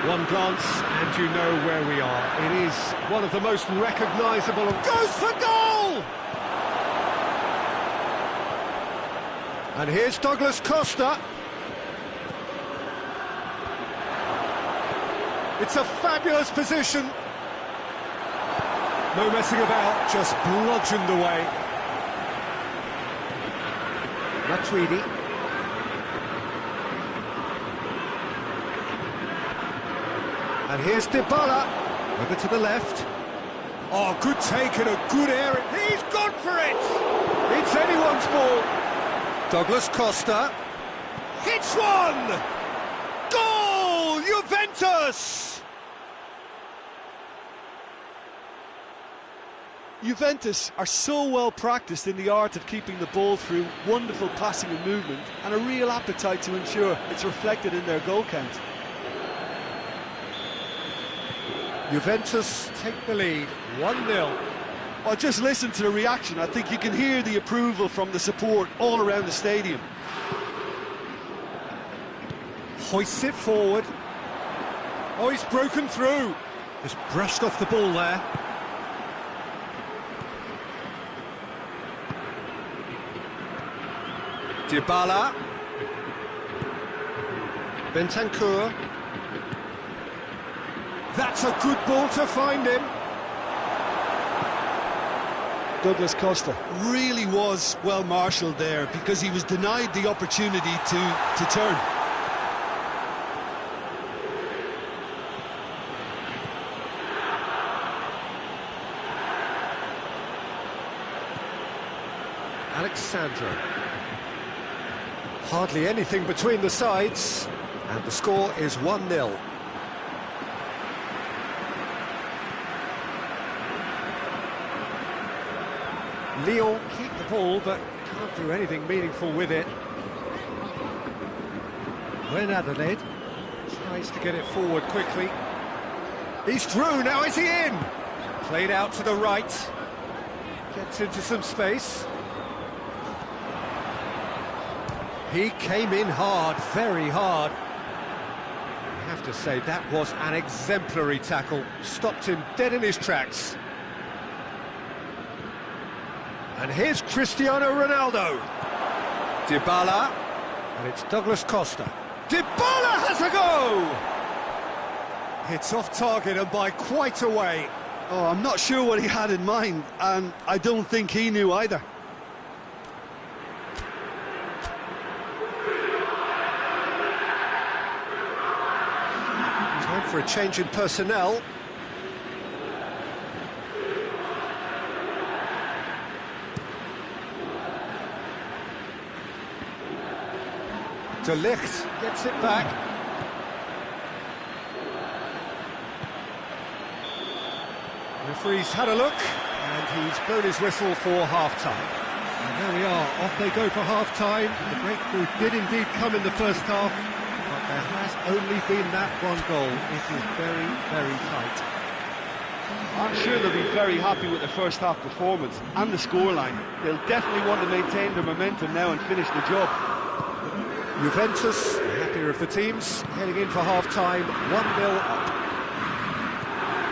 One glance and you know where we are. It is one of the most recognisable of... Goes for goal! And here's Douglas Costa. It's a fabulous position. No messing about, just bludgeoned away. Matuidi. And here's Dybala, over to the left. Oh, good take and a good area. He's gone for it! It's anyone's ball. Douglas Costa hits one! Goal! Juventus! Juventus are so well practiced in the art of keeping the ball through wonderful passing and movement, and a real appetite to ensure it's reflected in their goal count. Juventus take the lead, 1-0. Well, just listen to the reaction. I think you can hear the approval from the support all around the stadium. Hoists it forward. Oh, he's broken through. Just brushed off the ball there. Dybala. Bentancur. That's a good ball to find him. Douglas Costa. Really was well marshalled there because he was denied the opportunity to turn. Alexandro. Hardly anything between the sides, and the score is 1-0. Lyon keep the ball, but can't do anything meaningful with it. When Adelaide tries to get it forward quickly. He's through, now is he in? Played out to the right. Gets into some space. He came in hard, very hard. I have to say, that was an exemplary tackle. Stopped him dead in his tracks. And here's Cristiano Ronaldo. Dybala. And it's Douglas Costa. Dybala has a go! It's off target and by quite a way. Oh, I'm not sure what he had in mind, and I don't think he knew either. Time for a change in personnel. De Ligt gets it back. Referee's had a look, and he's blown his whistle for half-time. And there we are, off they go for half-time. The breakthrough did indeed come in the first half, but there has only been that one goal. It is very, very tight. I'm sure they'll be very happy with the first half performance and the scoreline. They'll definitely want to maintain their momentum now and finish the job. Juventus, the happier of the teams, heading in for half-time, 1-0 up.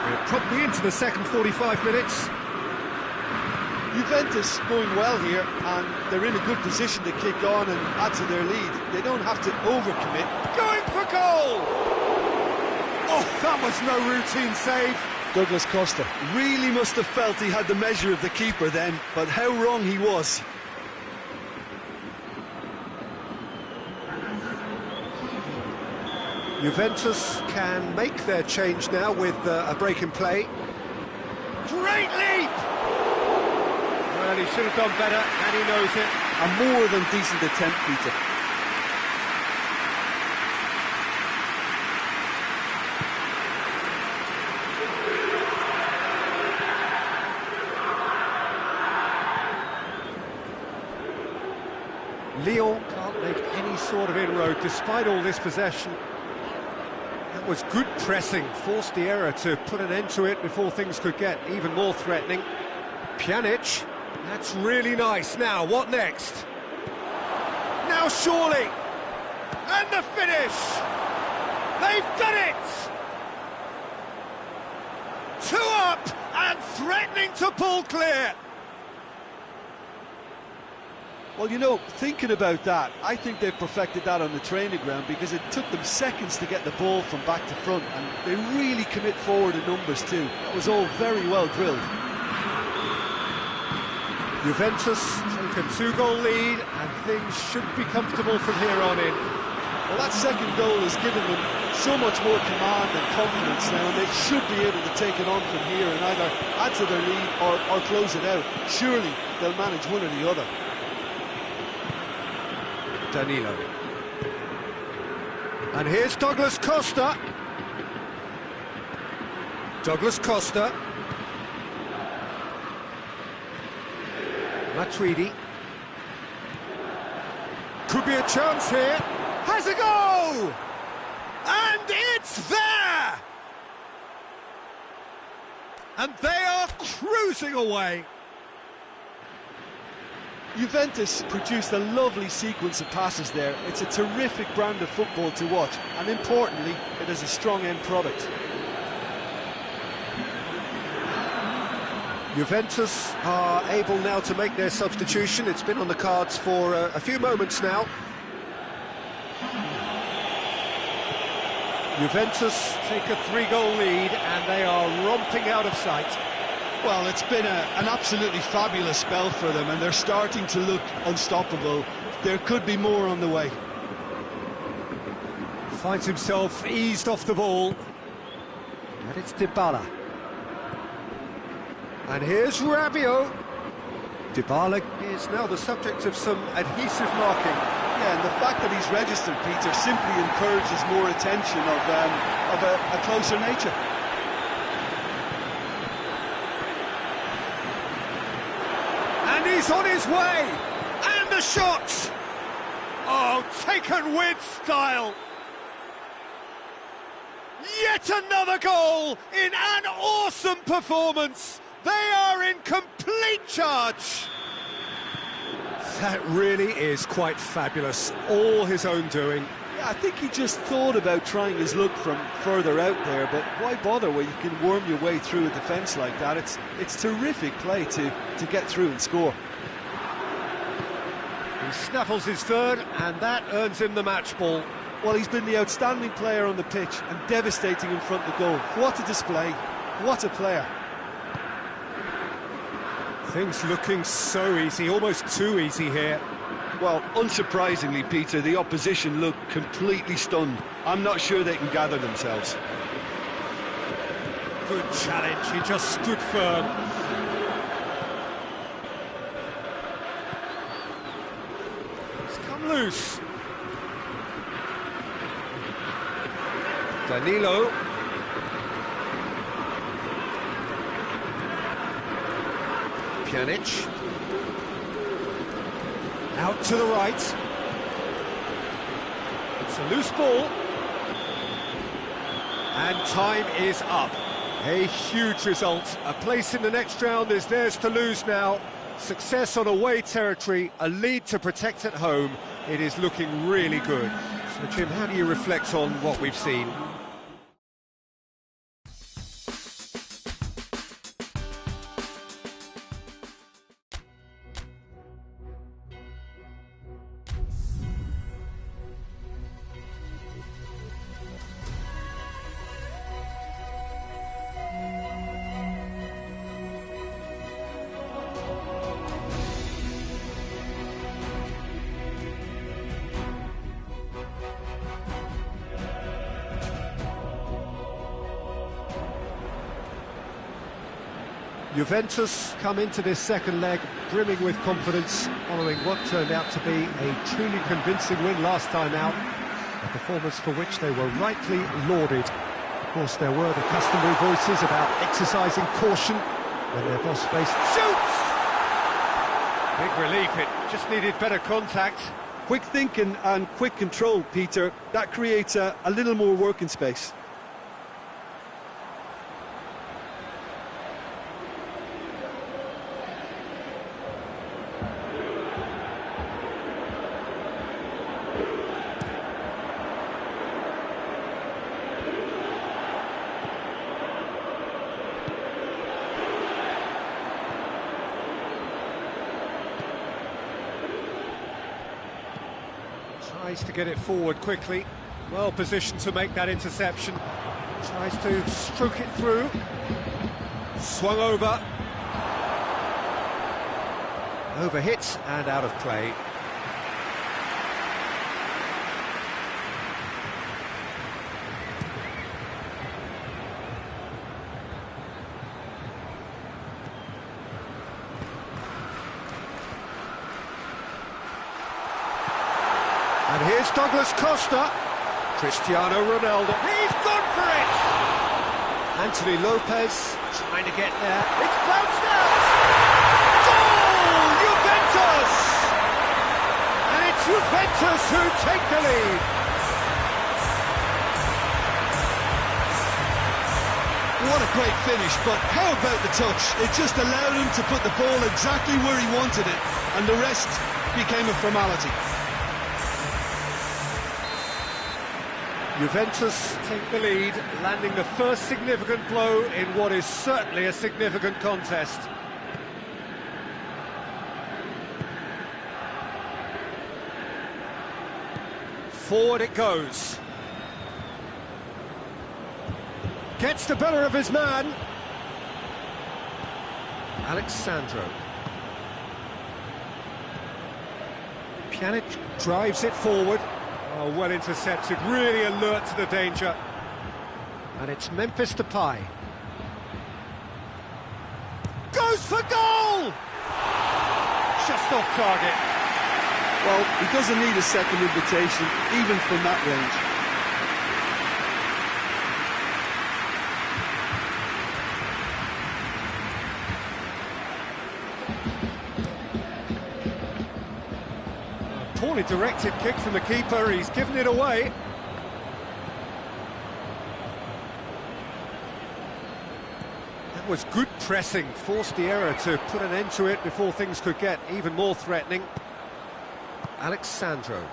We're probably into the second 45 minutes. Juventus going well here, and they're in a good position to kick on and add to their lead. They don't have to overcommit. Going for goal! Oh, that was no routine save. Douglas Costa. Really must have felt he had the measure of the keeper then, but how wrong he was. Juventus can make their change now with a break in play. Great leap! Well, he should have done better, and he knows it. A more than decent attempt, Peter. Lyon can't make any sort of inroad despite all this possession. That was good pressing, forced the error to put an end to it before things could get even more threatening. Pjanic, that's really nice. Now, what next? Now surely! And the finish! They've done it! 2 up and threatening to pull clear! Well, you know, thinking about that, I think they've perfected that on the training ground because it took them seconds to get the ball from back to front, and they really commit forward in numbers too. That was all very well drilled. Juventus take a 2-goal lead, and things should be comfortable from here on in. Well, that second goal has given them so much more command and confidence now, and they should be able to take it on from here and either add to their lead or close it out. Surely they'll manage one or the other. Danilo. And here's Douglas Costa. Douglas Costa. Matuidi. Could be a chance here. Has a go! And it's there! And they are cruising away. Juventus produced a lovely sequence of passes there. It's a terrific brand of football to watch, and importantly, it is a strong end product. Juventus are able now to make their substitution. It's been on the cards for a few moments now. Juventus take a 3-goal lead and they are romping out of sight. Well, it's been an absolutely fabulous spell for them, and they're starting to look unstoppable. There could be more on the way. Finds himself eased off the ball. And it's Dybala. And here's Rabiot. Dybala is now the subject of some adhesive marking. Yeah, and the fact that he's registered, Peter, simply encourages more attention of a closer nature. And he's on his way! And the shot! Oh, taken with style! Yet another goal in an awesome performance! They are in complete charge! That really is quite fabulous, all his own doing. Yeah, I think he just thought about trying his luck from further out there, but why bother when you can worm your way through a defence like that? It's terrific play to get through and score. He snaffles his third, and that earns him the match ball. Well, he's been the outstanding player on the pitch and devastating in front of the goal. What a display, what a player. Things looking so easy, almost too easy here. Well, unsurprisingly, Peter, the opposition look completely stunned. I'm not sure they can gather themselves. Good challenge, he just stood firm. He's come loose. Danilo. Pjanic. Out to the right. It's a loose ball. And time is up. A huge result. A place in the next round is theirs to lose now. Success on away territory, a lead to protect at home. It is looking really good. So, Jim, how do you reflect on what we've seen? Juventus come into this second leg brimming with confidence following what turned out to be a truly convincing win last time out, a performance for which they were rightly lauded. Of course, there were the customary voices about exercising caution when their boss faced shoots! Big relief, it just needed better contact. Quick thinking and quick control, Peter, that creates a little more working space. Tries to get it forward quickly, well positioned to make that interception. Tries to stroke it through. Swung over. Overhit and out of play. And here's Douglas Costa. Cristiano Ronaldo. He's gone for it! Anthony Lopez trying to get there. It's bounced out! Goal! Juventus! And it's Juventus who take the lead. What a great finish, but how about the touch? It just allowed him to put the ball exactly where he wanted it, and the rest became a formality. Juventus take the lead, landing the first significant blow in what is certainly a significant contest. Forward it goes. Gets the better of his man. Alexandro. Pjanic drives it forward. Oh, well intercepted, really alert to the danger. And it's Memphis Depay. Goes for goal! Just off target. Well, he doesn't need a second invitation, even from that range. Poorly directed kick from the keeper, he's given it away. That was good pressing, forced the error to put an end to it before things could get even more threatening. Alexandro.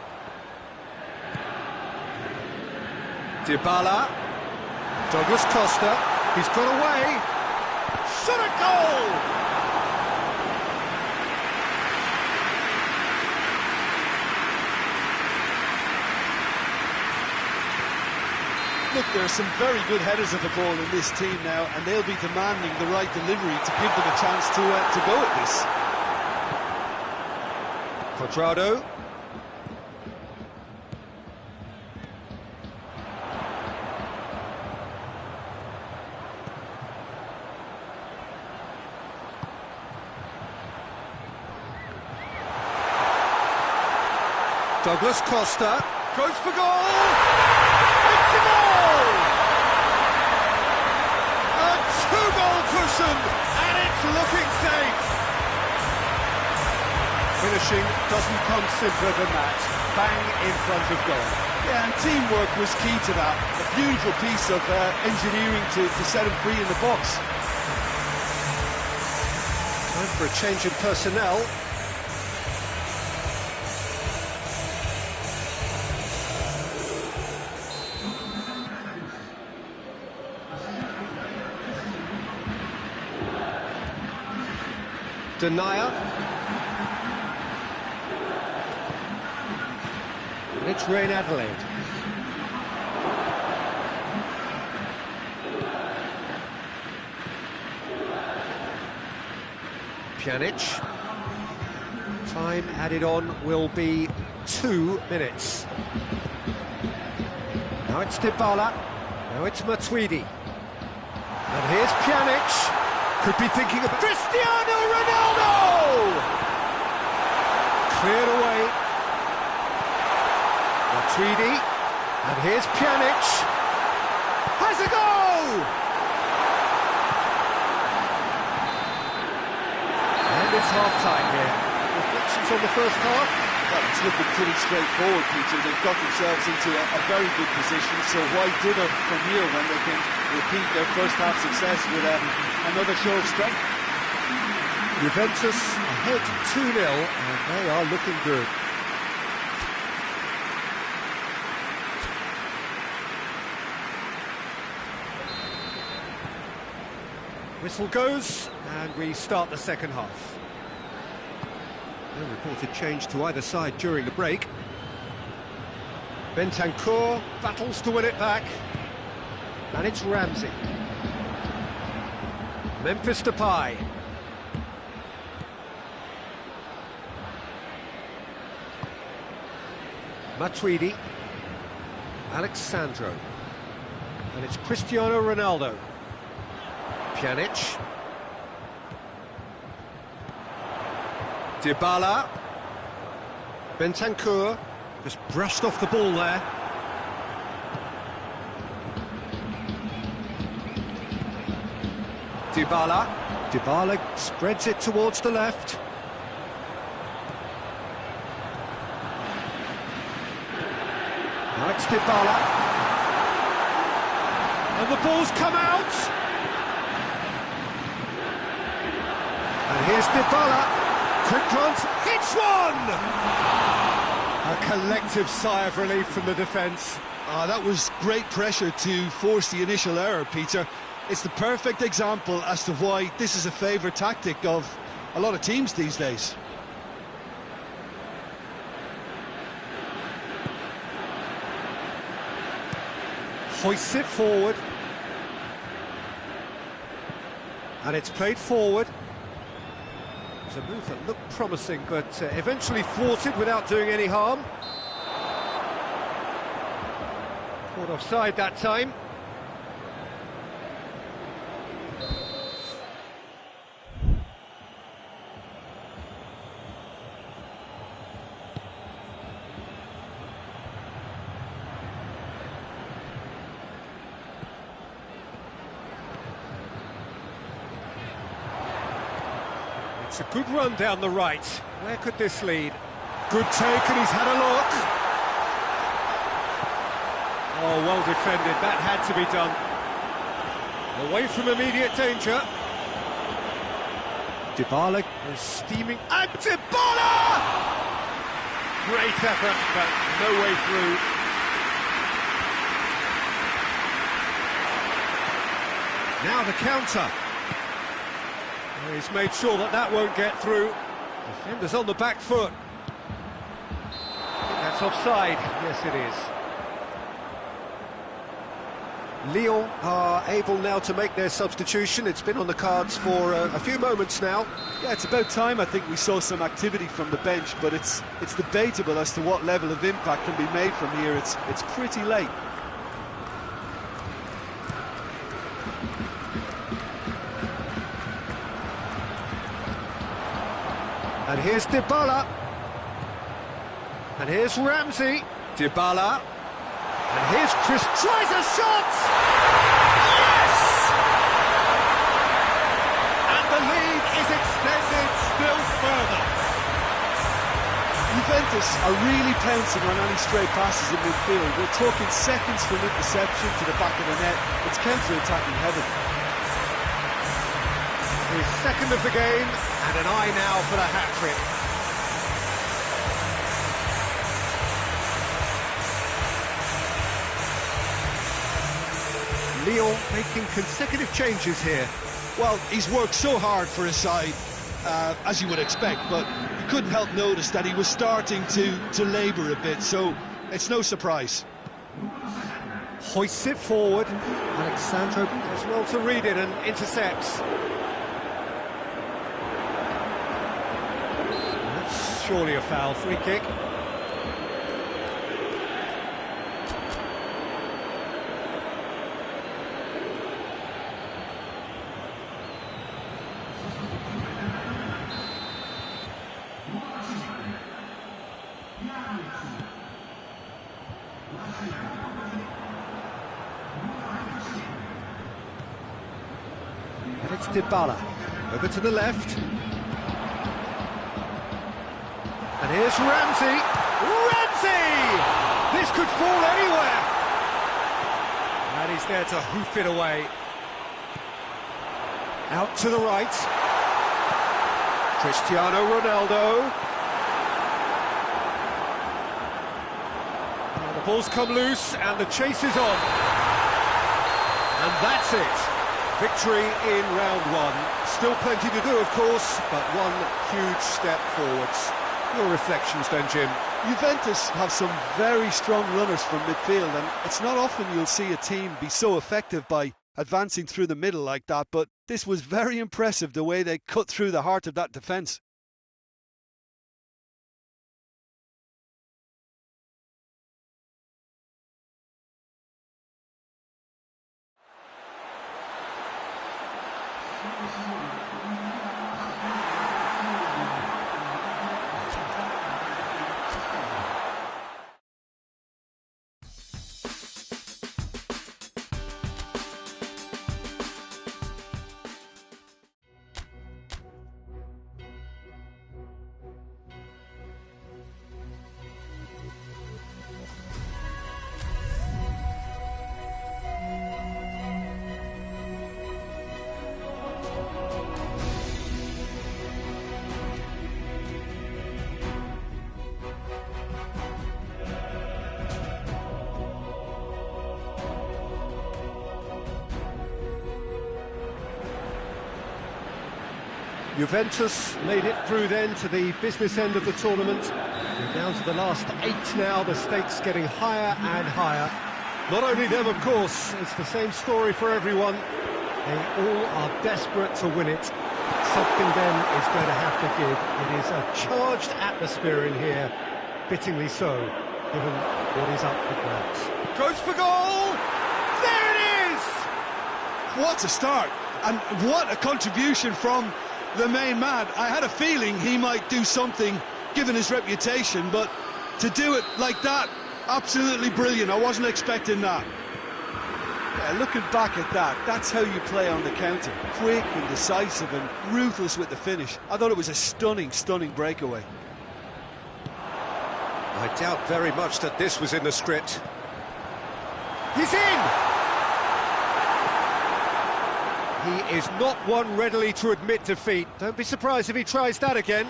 Dybala. Douglas Costa. He's got away. Shot a goal! Look, there are some very good headers of the ball in this team now, and they'll be demanding the right delivery to give them a chance to go at this. Quadrado. Douglas Costa goes for goal! It's a goal! A two-goal cushion, and it's looking safe. Finishing doesn't come simpler than that. Bang in front of goal. Yeah, and teamwork was key to that. A beautiful piece of engineering to set him free in the box. Time for a change in personnel. Denier. And it's Rain Adelaide. Pjanic. Time added on will be 2 minutes. Now it's Dybala. Now it's Matuidi. And here's Pjanic. Could be thinking of Cristiano Ronaldo! Cleared away. Matuidi. And here's Pjanic. Has a go! And it's half-time here. Reflections on the first half? Well, it's looking pretty straightforward, Peter. They've got themselves into a very good position, so why dither from here when they can repeat their first half success with another show of strength? Juventus ahead 2-0, and they are looking good. Whistle goes, and we start the second half. No reported change to either side during the break. Bentancur battles to win it back. And it's Ramsey. Memphis Depay. Matuidi. Alexandro. And it's Cristiano Ronaldo. Pjanic. Dybala. Bentancur. Just brushed off the ball there. Dybala spreads it towards the left. Now it's Dybala. And the ball's come out. And here's Dybala. Quick glance, hits one! A collective sigh of relief from the defence. That was great pressure to force the initial error, Peter. It's the perfect example as to why this is a favourite tactic of a lot of teams these days. Hoists it forward. And it's played forward. It was a move that looked promising, but eventually thwarted without doing any harm. Caught offside that time. It's a good run down the right. Where could this lead? Good take, and he's had a look. Oh, well defended. That had to be done. Away from immediate danger. Dybala is steaming. And Dybala! Great effort, but no way through. Now the counter. He's made sure that that won't get through. Defender's on the back foot. That's offside. Yes, it is. Lyon are able now to make their substitution. It's been on the cards for a few moments now. Yeah, it's about time I think we saw some activity from the bench, but it's debatable as to what level of impact can be made from here. It's pretty late. And here's Dybala. And here's Ramsey. Dybala. And here's Chris. Tries a shot! Yes! And the lead is extended still further. Juventus are really pouncing on any stray passes in midfield. We're talking seconds from interception to the back of the net. It's counter-attacking heaven. His second of the game, and an eye now for the hat-trick. Lyon making consecutive changes here. Well, he's worked so hard for his side, as you would expect, but you couldn't help notice that he was starting to labour a bit, so it's no surprise. Hoists it forward. Alexandro does well to read it and intercepts. That's surely a foul. Free kick. And it's Dybala, over to the left. And here's Ramsey. Ramsey! This could fall anywhere. And he's there to hoof it away. Out to the right. Cristiano Ronaldo. Now the ball's come loose and the chase is on. And that's it. Victory in round one. Still plenty to do, of course, but one huge step forwards. Your reflections then, Jim? Juventus have some very strong runners from midfield, and it's not often you'll see a team be so effective by advancing through the middle like that, but this was very impressive, the way they cut through the heart of that defence. Juventus made it through then to the business end of the tournament. We're down to the last 8 now, the stakes getting higher and higher. Not only them, of course, it's the same story for everyone. They all are desperate to win it. Something then is going to have to give. It is a charged atmosphere in here, bittingly so, given what is up for grabs. Goes for goal! There it is! What a start, and what a contribution from the main man. I had a feeling he might do something, given his reputation, but to do it like that, absolutely brilliant. I wasn't expecting that. Yeah, looking back at that, that's how you play on the counter. Quick and decisive and ruthless with the finish. I thought it was a stunning, stunning breakaway. I doubt very much that this was in the script. He's in! He is not one readily to admit defeat. Don't be surprised if he tries that again.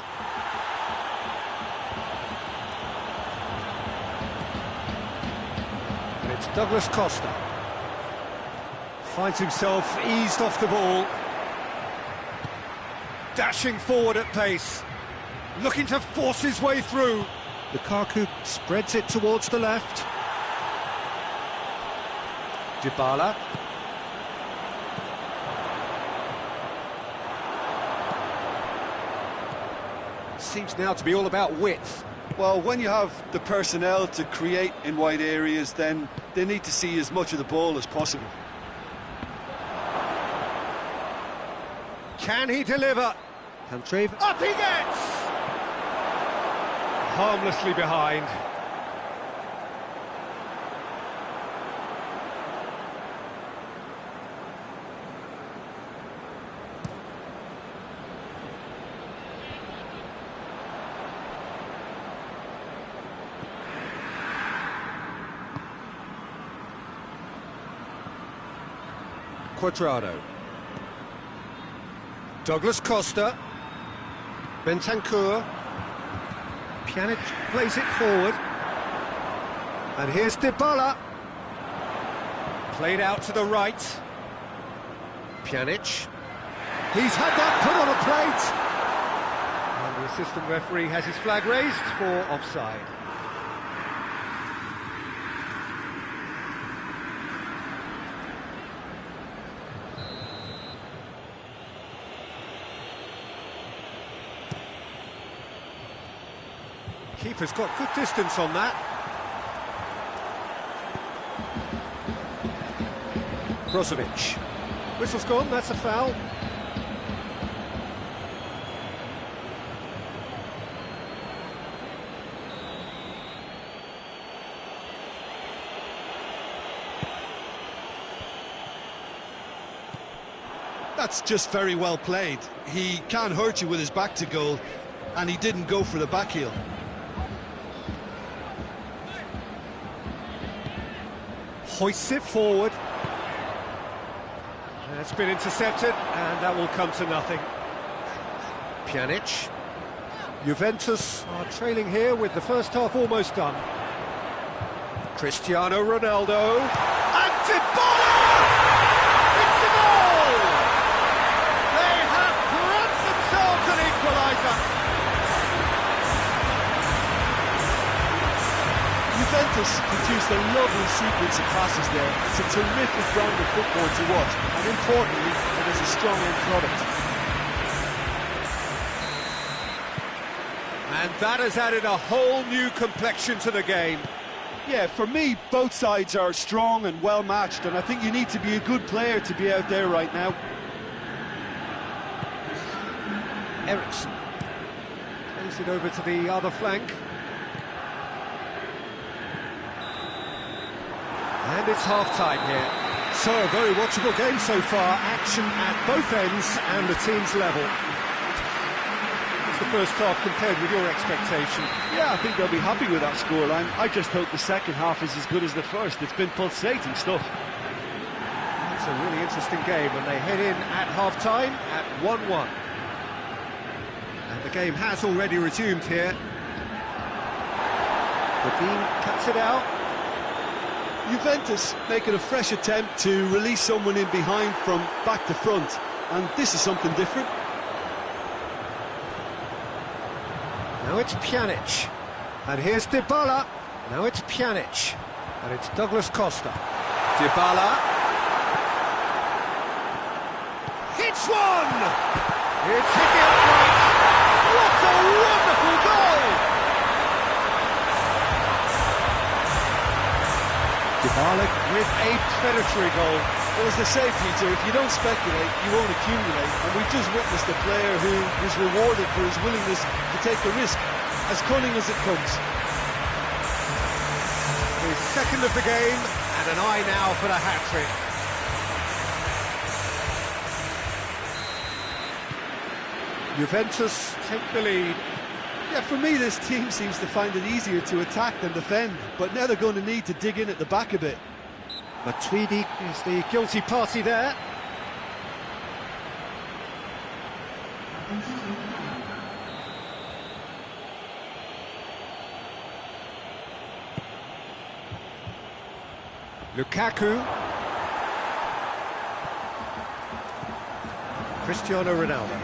And it's Douglas Costa. Finds himself eased off the ball. Dashing forward at pace. Looking to force his way through. Lukaku spreads it towards the left. Dybala. Seems now to be all about width. Well, when you have the personnel to create in wide areas, then they need to see as much of the ball as possible. Can he deliver? Cantreve. Up he gets! Harmlessly behind. Quadrado. Douglas Costa. Bentancur. Pjanic plays it forward. And here's Dybala. Played out to the right. Pjanic. He's had that put on a plate. And the assistant referee has his flag raised for offside. Keeper's got good distance on that. Brozovic. Whistle's gone, that's a foul. That's just very well played. He can't hurt you with his back to goal, and he didn't go for the back heel. Hoists it forward. That's been intercepted, and that will come to nothing. Pjanic. Juventus are trailing here with the first half almost done. Cristiano Ronaldo. And Dybala! It's a goal! They have grabbed themselves an equaliser. Juventus produced a lovely sequence of passes there. It's a terrific brand of football to watch, and importantly, it is a strong end product. And that has added a whole new complexion to the game. Yeah, for me, both sides are strong and well matched, and I think you need to be a good player to be out there right now. Eriksson plays it over to the other flank. And it's half-time here. So, a very watchable game so far. Action at both ends and the team's level. It's the first half compared with your expectation. Yeah, I think they'll be happy with that scoreline. I just hope the second half is as good as the first. It's been pulsating stuff. It's a really interesting game when they head in at half-time at 1-1. And the game has already resumed here. The team cuts it out. Juventus making a fresh attempt to release someone in behind from back to front, and this is something different. Now it's Pjanic. And here's Dybala. Now it's Pjanic. And it's Douglas Costa. Dybala. Hits one! It's hit the upright. What a wonderful goal! Dybala with a predatory goal. Well, as they say, Peter, if you don't speculate, you won't accumulate. And we've just witnessed a player who was rewarded for his willingness to take the risk, as cunning as it comes. His second of the game, and an eye now for the hat-trick. Juventus take the lead. Yeah, for me, this team seems to find it easier to attack than defend, but now they're going to need to dig in at the back a bit. Matuidi is the guilty party there. Lukaku. Cristiano Ronaldo.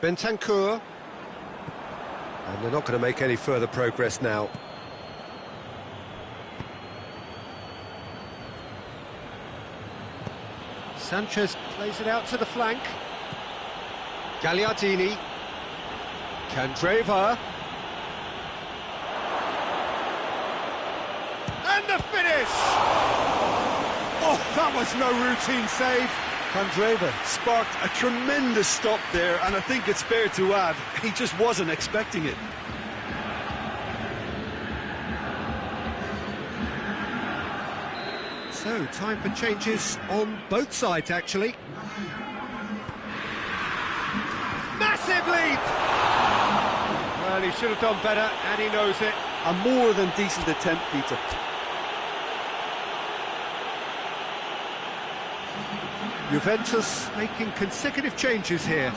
Bentancur. And they're not going to make any further progress now. Sanchez plays it out to the flank. Gagliardini. Candreva. And the finish! Oh, that was no routine save. Candreva sparked a tremendous stop there, and I think it's fair to add, he just wasn't expecting it. So, time for changes on both sides, actually. Massive leap! Well, he should have done better, and he knows it. A more than decent attempt, Peter. Juventus making consecutive changes here.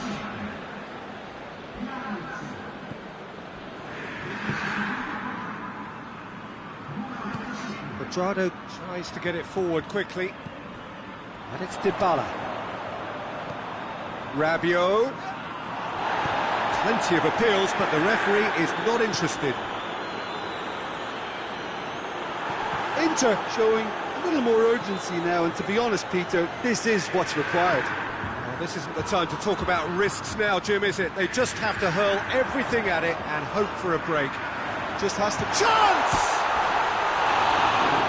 Quadrado tries to get it forward quickly. And it's Dybala. Rabiot. Plenty of appeals, but the referee is not interested. Inter showing a little more urgency now, and to be honest, Peter, this is what's required. Well, this isn't the time to talk about risks now, Jim, is it? They just have to hurl everything at it and hope for a break. Just has to... Chance!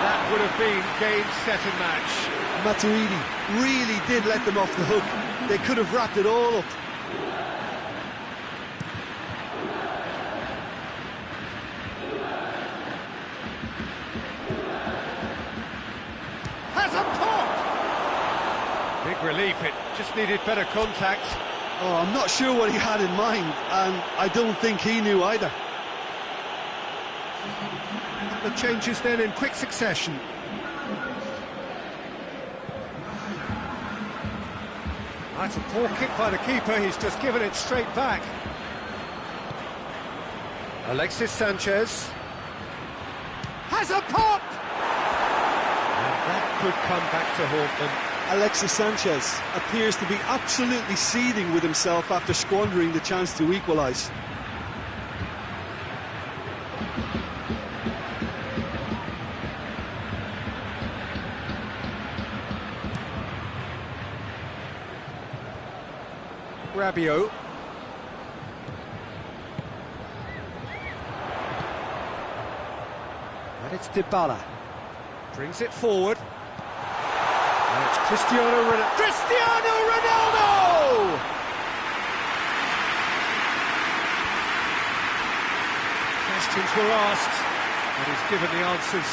That would have been game, set and match. Matuidi really did let them off the hook. They could have wrapped it all up. Has a pop! Big relief, it just needed better contact. Oh, I'm not sure what he had in mind, and I don't think he knew either. The changes then in quick succession. That's a poor kick by the keeper, he's just given it straight back. Alexis Sanchez has a pop! And that could come back to haunt them. Alexis Sanchez appears to be absolutely seething with himself after squandering the chance to equalise. Rabiot. And it's Dybala. Brings it forward. And it's Cristiano Ronaldo. Cristiano Ronaldo! Questions were asked, and he's given the answers.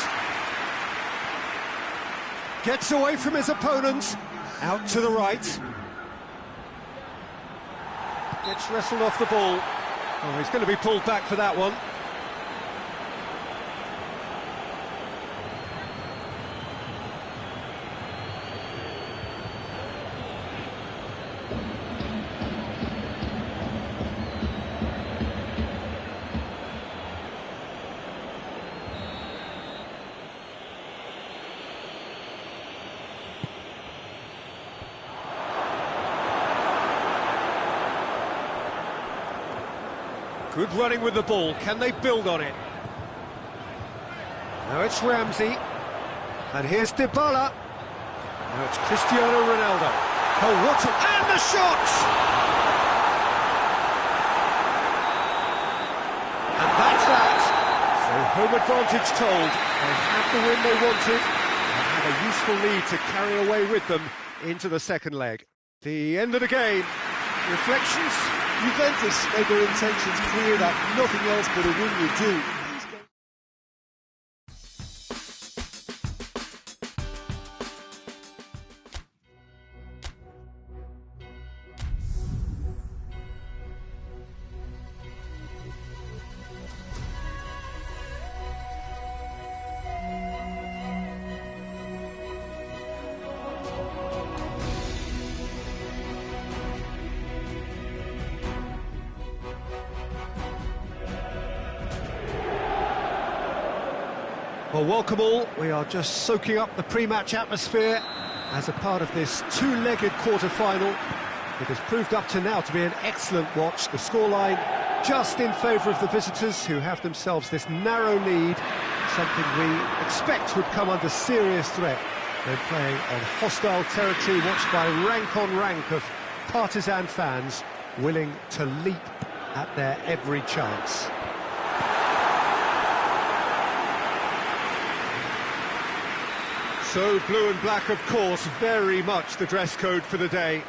Gets away from his opponent. Out to the right. Gets wrestled off the ball. Oh, he's going to be pulled back for that one. Good running with the ball. Can they build on it? Now it's Ramsey. And here's Dybala. Now it's Cristiano Ronaldo. Oh, what a... And the shot! And that's that. So home advantage told. They have the win they wanted and have a useful lead to carry away with them into the second leg. The end of the game. Reflections? Juventus made their intentions clear that nothing else but a win would do. Well, welcome all. We are just soaking up the pre-match atmosphere as a part of this two-legged quarter-final. It has proved up to now to be an excellent watch. The scoreline just in favour of the visitors, who have themselves this narrow lead, something we expect would come under serious threat when playing on hostile territory, watched by rank on rank of partisan fans willing to leap at their every chance. So blue and black, of course, very much the dress code for the day.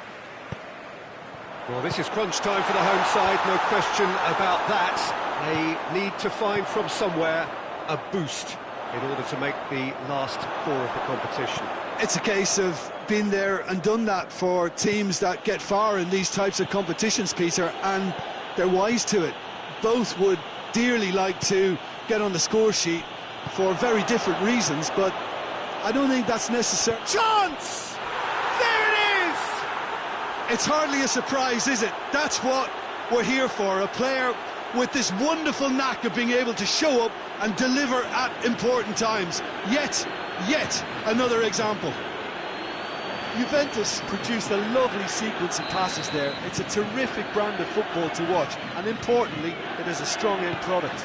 Well, this is crunch time for the home side, no question about that. They need to find from somewhere a boost in order to make the last four of the competition. It's a case of been there and done that for teams that get far in these types of competitions, Peter, and they're wise to it. Both would dearly like to get on the score sheet for very different reasons, but I don't think that's necessary. Chance! There it is! It's hardly a surprise, is it? That's what we're here for, a player with this wonderful knack of being able to show up and deliver at important times. Yet another example. Juventus produced a lovely sequence of passes there. It's a terrific brand of football to watch, and importantly, it is a strong end product.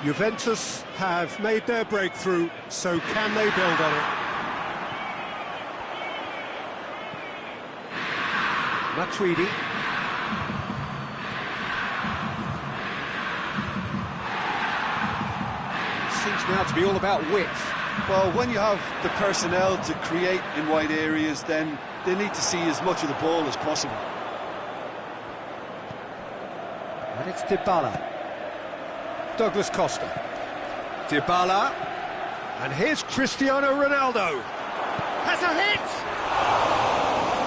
Juventus have made their breakthrough, so can they build on it? Matuidi. Seems now to be all about width. Well, when you have the personnel to create in wide areas, then they need to see as much of the ball as possible. And it's Dybala. Douglas Costa. Dybala. And here's Cristiano Ronaldo. Has a hit!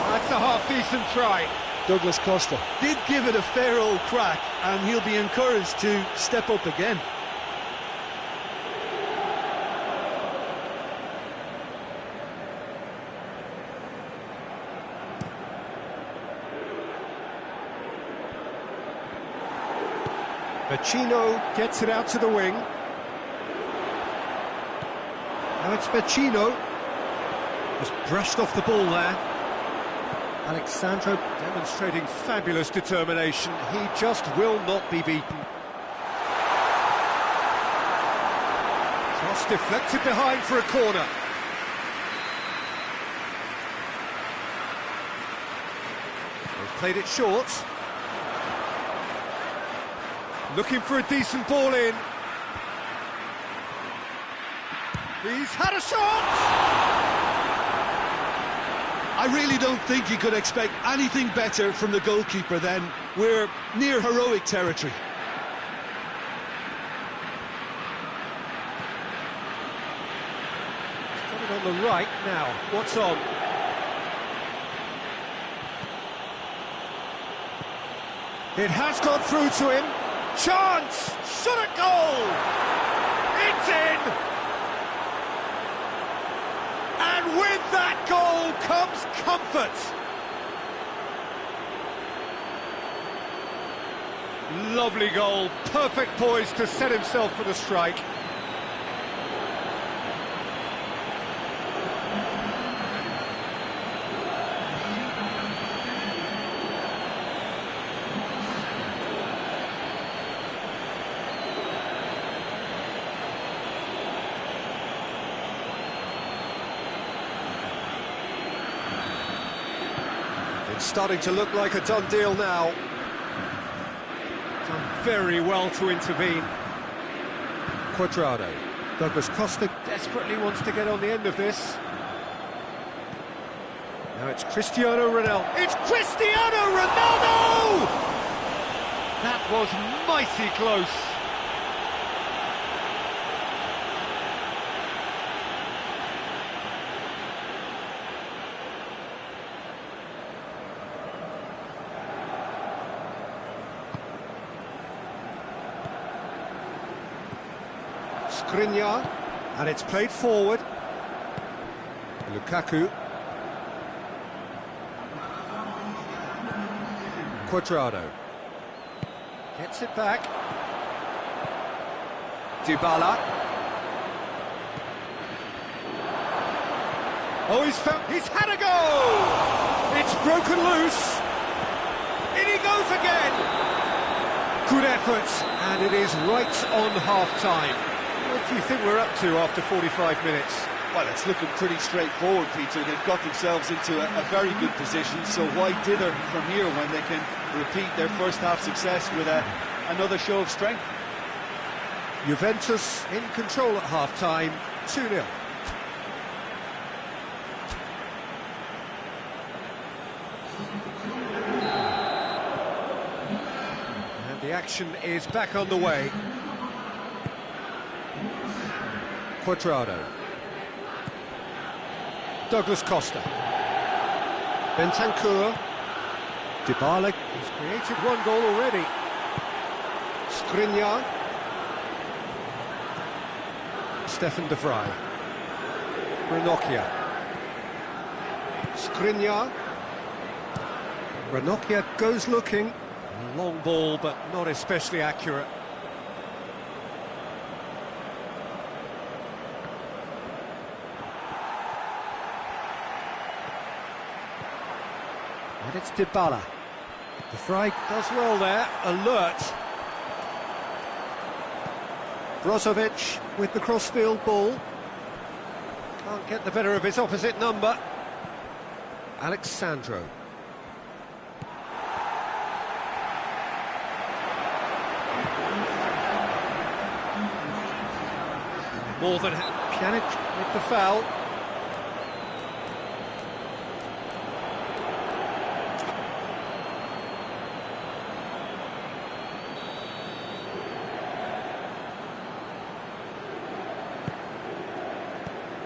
That's a half-decent try. Douglas Costa did give it a fair old crack, and he'll be encouraged to step up again. Vecino gets it out to the wing. Now it's Vecino. Just brushed off the ball there. Alexandro demonstrating fabulous determination. He just will not be beaten. Cross deflected behind for a corner. They've played it short. Looking for a decent ball in. He's had a shot! I really don't think you could expect anything better from the goalkeeper then. We're near heroic territory. He's got it on the right now. What's on? It has got through to him. Chance! Shot at goal! It's in! And with that goal comes comfort. Lovely goal, perfect poise to set himself for the strike. It's starting to look like a done deal now. Done very well to intervene. Cuadrado. Douglas Costa desperately wants to get on the end of this. Now it's Cristiano Ronaldo. It's Cristiano Ronaldo! That was mighty close. Skriniar, and it's played forward. Lukaku. Cuadrado. Gets it back. Dybala. Oh, he's had a go! It's broken loose. In he goes again. Good effort, and it is right on half-time. What do you think we're up to after 45 minutes? Well, it's looking pretty straightforward, Peter. They've got themselves into a very good position, so why dither from here when they can repeat their first half success with another show of strength? Juventus in control at half-time, 2-0. And the action is back on the way. Cuadrado. Douglas Costa. Bentancur. Dybala has created one goal already. Skriniar. Stefan de Vrij. Ranocchia. Skriniar. Ranocchia goes looking. Long ball, but not especially accurate. And it's Dybala. De Vrij does well there, alert. Brozovic with the crossfield ball. Can't get the better of his opposite number. Alexandro. More than Pjanic with the foul.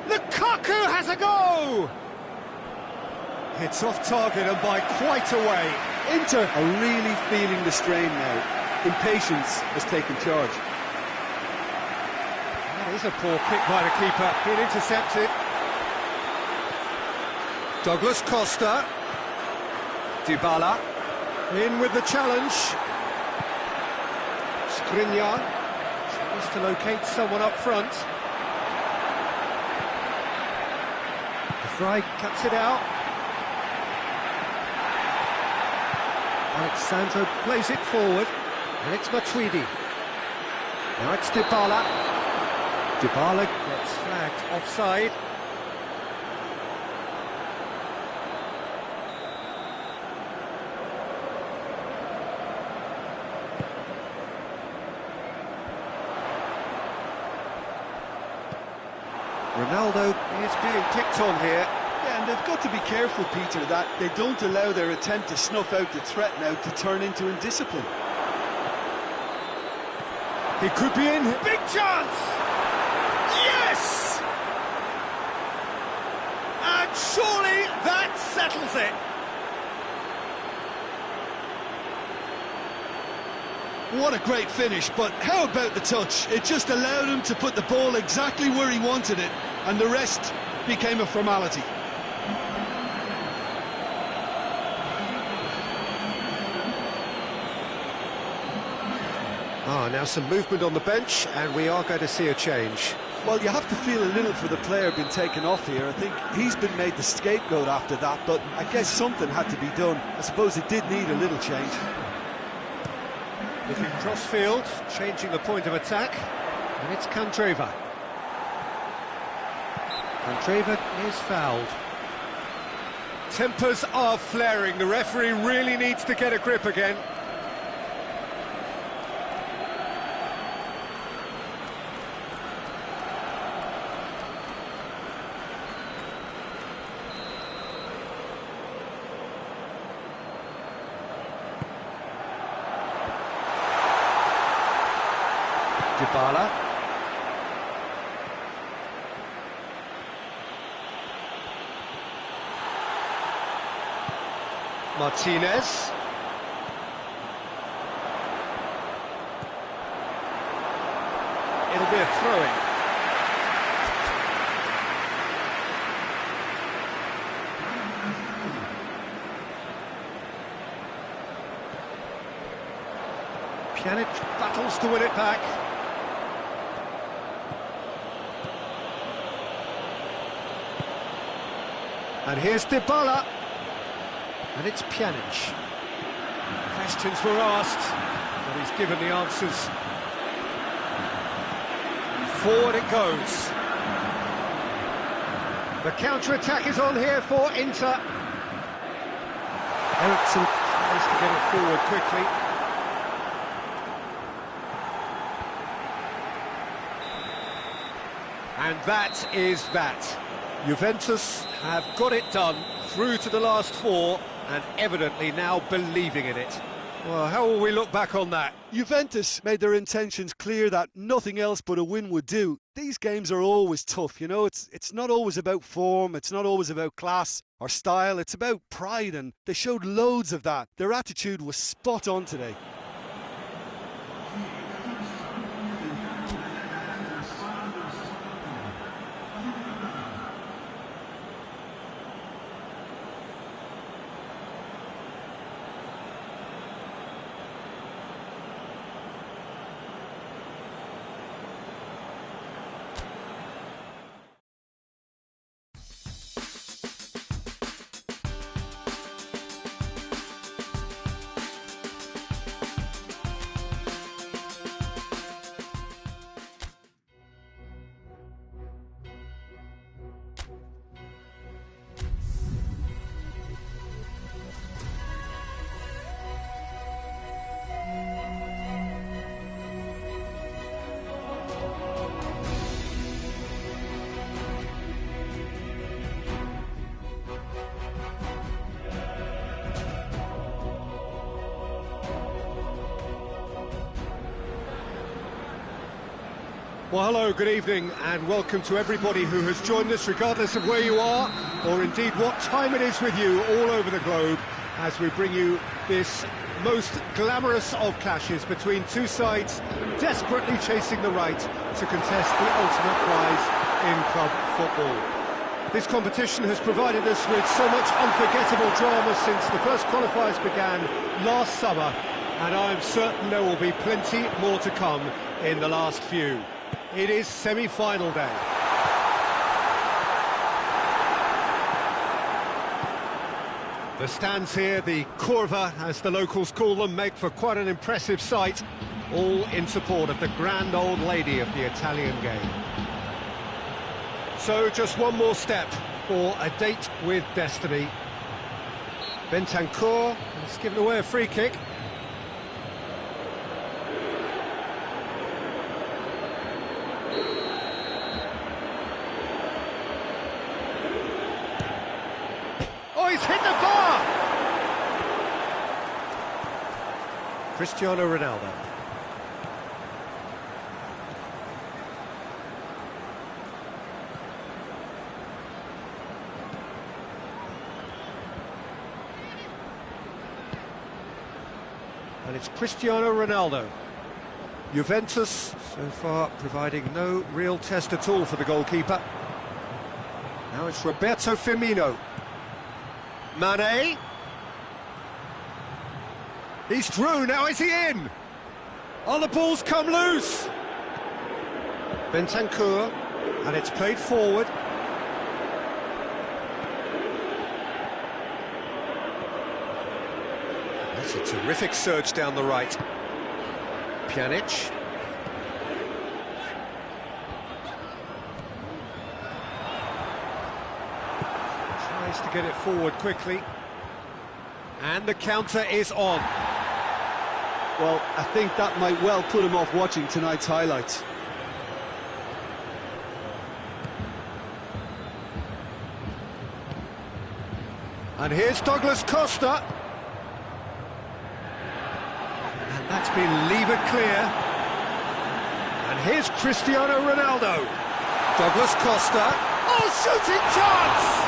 Lukaku has a go! It's off target and by quite a way. Inter are really feeling the strain now. Impatience has taken charge. That is a poor kick by the keeper, being intercepted. Douglas Costa. Dybala. In with the challenge. Skriniar. Tries to locate someone up front. De Vrij cuts it out. Alexandro plays it forward. And it's Matuidi. Now it's Dybala. Dybala gets flagged offside. Ronaldo is being picked on here. Yeah, and they've got to be careful, Peter, that they don't allow their attempt to snuff out the threat now to turn into indiscipline. He could be in. Big chance! Yes! And surely that settles it. What a great finish, but how about the touch? It just allowed him to put the ball exactly where he wanted it, and the rest became a formality. Now some movement on the bench, and we are going to see a change. Well, you have to feel a little for the player being taken off here. I think he's been made the scapegoat after that, but I guess something had to be done. I suppose it did need a little change. Looking cross-field, changing the point of attack, and it's Candreva. Candreva is fouled. Tempers are flaring. The referee really needs to get a grip again. Dybala. Martinez. It'll be a throw-in. Pjanic battles to win it back. And here's Dybala. And it's Pjanic. Questions were asked, but he's given the answers. Forward it goes. The counter-attack is on here for Inter. Eriksson tries to get it forward quickly. And that is that. Juventus have got it done, through to the last four, and evidently now believing in it. Well, how will we look back on that? Juventus made their intentions clear that nothing else but a win would do. These games are always tough, you know, it's not always about form, it's not always about class or style, it's about pride, and they showed loads of that. Their attitude was spot on today. Well, hello, good evening, and welcome to everybody who has joined us, regardless of where you are, or indeed what time it is with you all over the globe, as we bring you this most glamorous of clashes between two sides desperately chasing the right to contest the ultimate prize in club football. This competition has provided us with so much unforgettable drama since the first qualifiers began last summer, and I'm certain there will be plenty more to come in the last few. It is semi-final day. The stands here, the curva, as the locals call them, make for quite an impressive sight, all in support of the grand old lady of the Italian game. So just one more step for a date with destiny. Bentancur has given away a free kick. Oh, he's hit the bar! Cristiano Ronaldo. And it's Cristiano Ronaldo. Juventus, so far, providing no real test at all for the goalkeeper. Now it's Roberto Firmino. Mane. He's through, now is he in? Oh, the ball's come loose. Bentancur, and it's played forward. That's a terrific surge down the right. Pjanic. Has to get it forward quickly. And the counter is on. Well, I think that might well put him off watching tonight's highlights. And here's Douglas Costa. And that's been levered clear. And here's Cristiano Ronaldo. Douglas Costa. Oh, shooting chance!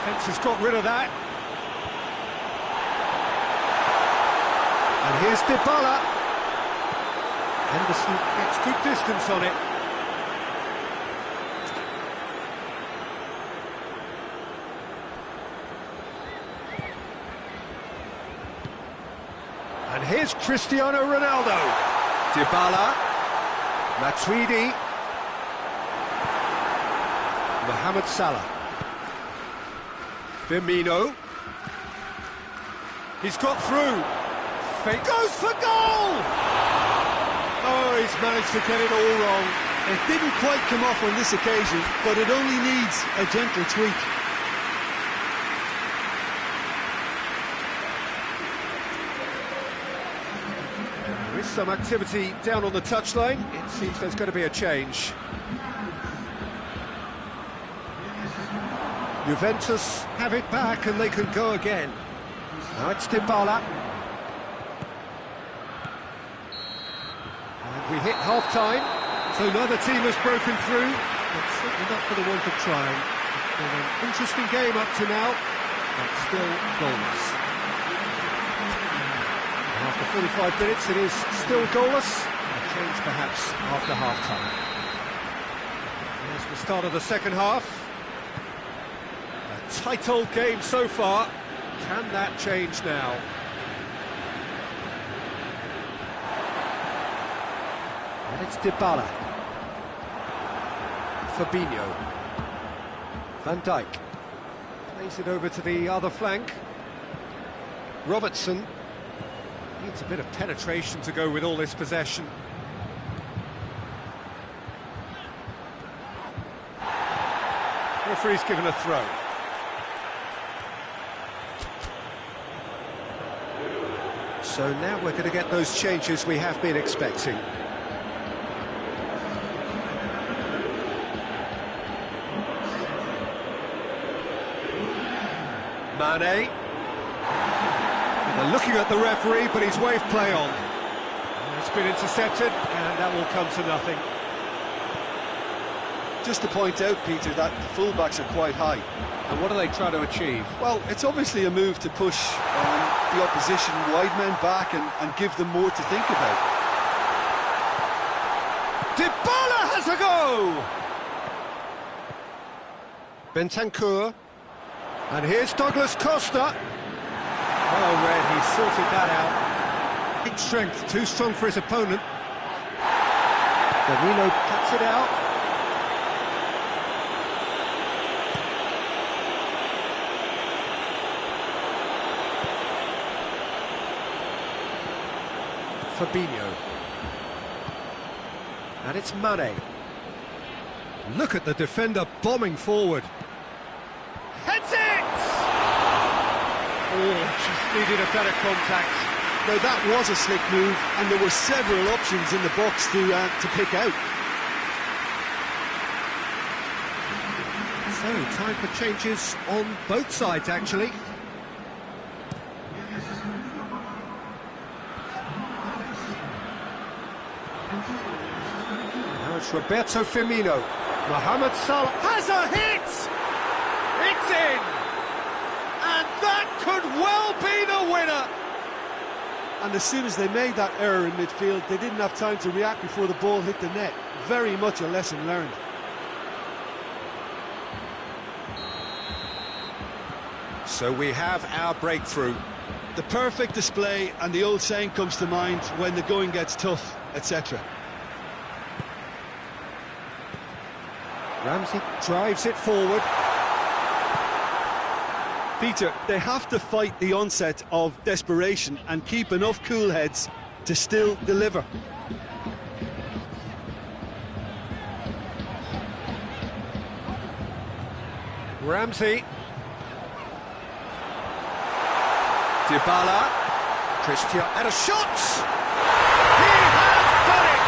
Fence has got rid of that. And here's Dybala. Henderson gets good distance on it. And here's Cristiano Ronaldo. Dybala. Matuidi. Mohamed Salah. Firmino. He's got through. Fake goes for goal! Oh, he's managed to get it all wrong. It didn't quite come off on this occasion, but it only needs a gentle tweak. There is some activity down on the touchline. It seems there's going to be a change. Juventus have it back and they can go again. Now it's Dybala. And we hit half-time, so neither team has broken through, but certainly not for the want of trying. It's been an interesting game up to now, but still goalless. After 45 minutes, it is still goalless. A change perhaps after half-time. Here's the start of the second half. A tight old game so far. Can that change now? And it's Dybala. Fabinho. Van Dijk. Plays it over to the other flank. Robertson. Needs a bit of penetration to go with all this possession. Referee's given a throw. So now we're going to get those changes we have been expecting. Mane. They're looking at the referee, but he's waved play on. It's been intercepted, and that will come to nothing. Just to point out, Peter, that the fullbacks are quite high. And what are they trying to achieve? Well, it's obviously a move to push the opposition wide men back and give them more to think about. Dybala has a go! Bentancur. And here's Douglas Costa. Oh, Red, he sorted that out. Big strength, too strong for his opponent. Firmino cuts it out. Fabinho. And it's Mane. Look at the defender bombing forward. Heads it! Oh, just needed a better contact. Now that was a slick move, and there were several options in the box to pick out. So, time for changes on both sides, actually. Now it's Roberto Firmino. Mohamed Salah has a hit! It's in! And that could well be the winner! And as soon as they made that error in midfield, they didn't have time to react before the ball hit the net. Very much a lesson learned. So we have our breakthrough. The perfect display, and the old saying comes to mind, when the going gets tough, etc. Ramsey drives it forward. Peter, they have to fight the onset of desperation and keep enough cool heads to still deliver. Ramsey. Dybala. Christian. And a shot! He has done it!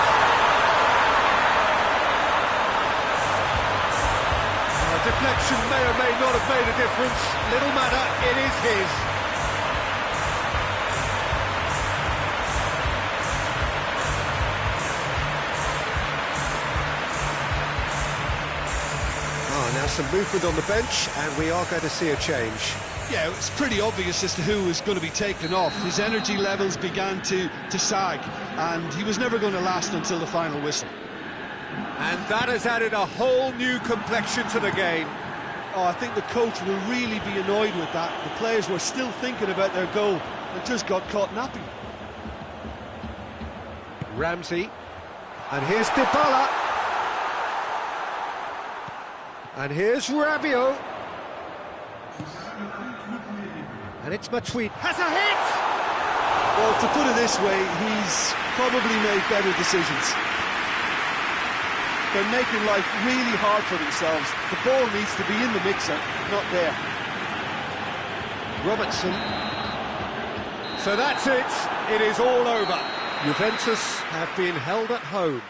A deflection may or may not have made a difference. Little matter, it is his. Now some movement on the bench, and we are going to see a change. Yeah, it's pretty obvious as to who was going to be taken off. His energy levels began to sag, and he was never going to last until the final whistle. And that has added a whole new complexion to the game. Oh, I think the coach will really be annoyed with that. The players were still thinking about their goal and just got caught napping. Ramsey. And here's Dybala. And here's Rabiot. And it's Matuidi. Has a hit! Well, to put it this way, he's probably made better decisions. They're making life really hard for themselves. The ball needs to be in the mixer, not there. Robertson. So that's it. It is all over. Juventus have been held at home.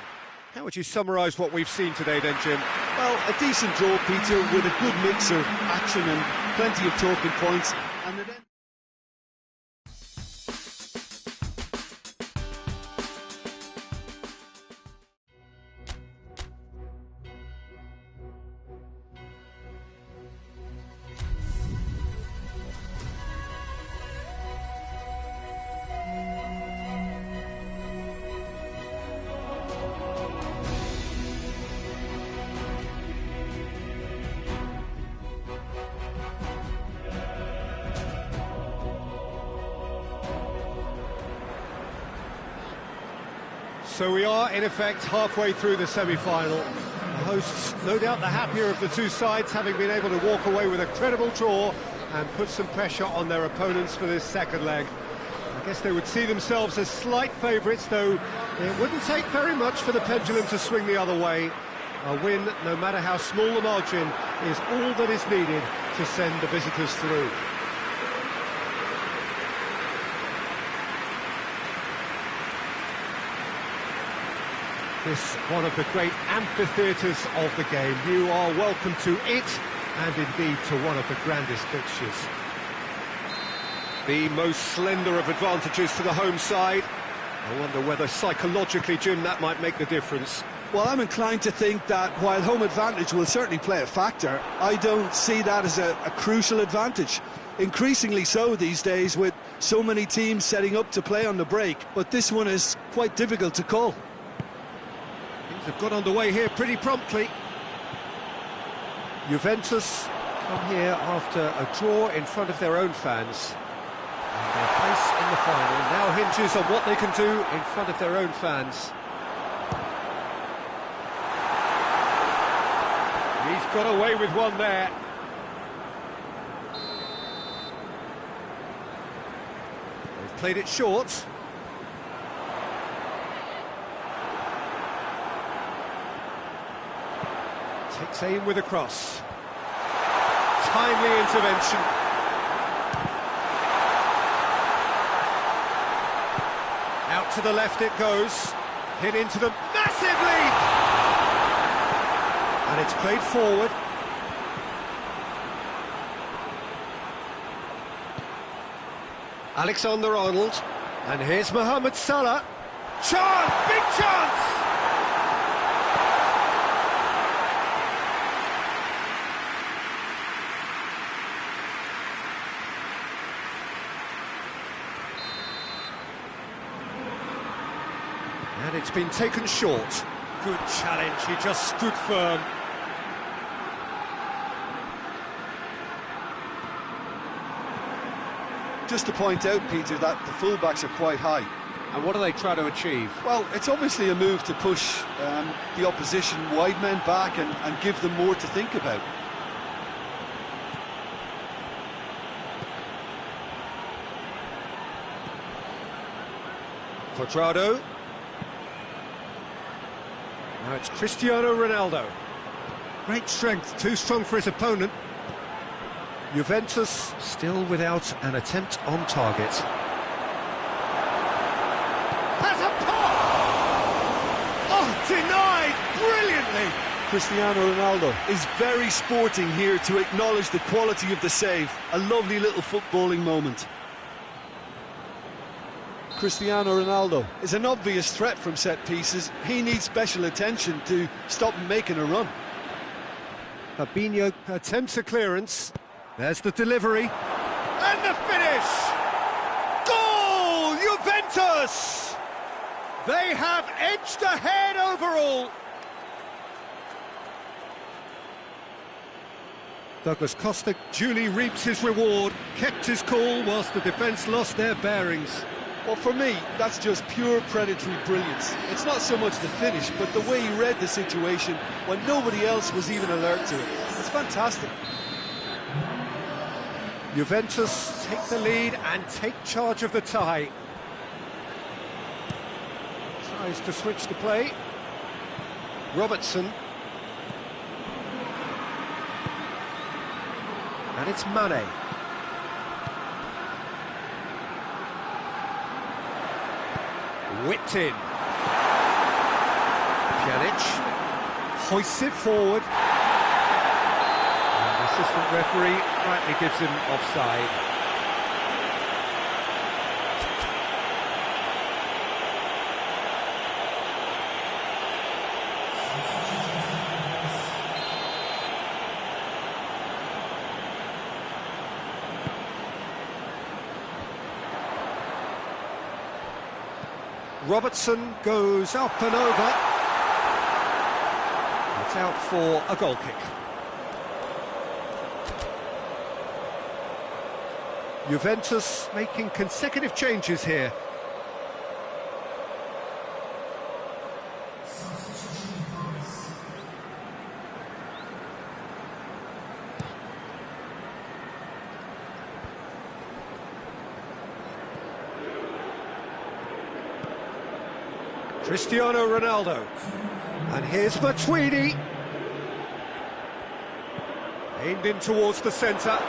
How would you summarise what we've seen today then, Jim? Well, a decent draw, Peter, with a good mix of action and plenty of talking points. And then... So we are, in effect, halfway through the semi-final. The hosts, no doubt the happier of the two sides, having been able to walk away with a credible draw and put some pressure on their opponents for this second leg. I guess they would see themselves as slight favourites, though it wouldn't take very much for the pendulum to swing the other way. A win, no matter how small the margin, is all that is needed to send the visitors through. This one of the great amphitheatres of the game. You are welcome to it, and indeed to one of the grandest fixtures. The most slender of advantages to the home side. I wonder whether psychologically, Jim, that might make the difference. Well, I'm inclined to think that while home advantage will certainly play a factor, I don't see that as a crucial advantage. Increasingly so these days, with so many teams setting up to play on the break, but this one is quite difficult to call. They've got underway here pretty promptly. Juventus come here after a draw in front of their own fans. And their place in the final now hinges on what they can do in front of their own fans. He's got away with one there. They've played it short. Takes aim with a cross. Timely intervention. Out to the left it goes. Hit into the massive lead! And it's played forward. Alexander-Arnold. And here's Mohamed Salah. Chance! Big chance! And it's been taken short. Good challenge, he just stood firm. Just to point out, Peter, that the fullbacks are quite high. And what do they try to achieve? Well, it's obviously a move to push the opposition wide men back and give them more to think about. Quadrado. Now it's Cristiano Ronaldo. Great strength, too strong for his opponent. Juventus still without an attempt on target. Has a pop! Oh, denied brilliantly! Cristiano Ronaldo. Is very sporting here to acknowledge the quality of the save. A lovely little footballing moment. Cristiano Ronaldo is an obvious threat from set pieces. He needs special attention to stop him making a run. Fabinho attempts a clearance. There's the delivery. And the finish! Goal! Juventus! They have edged ahead overall. Douglas Costa duly reaps his reward, kept his cool whilst the defence lost their bearings. Well, for me, that's just pure predatory brilliance. It's not so much the finish, but the way he read the situation when nobody else was even alert to it. It's fantastic. Juventus take the lead and take charge of the tie. Tries to switch the play. Robertson. And it's Mane. Whipped in. Pjanic hoists it forward. And the assistant referee rightly gives him offside. Robertson goes up and over. It's out for a goal kick. Juventus making consecutive changes here. Cristiano Ronaldo. And here's Matuidi. Aimed in towards the centre.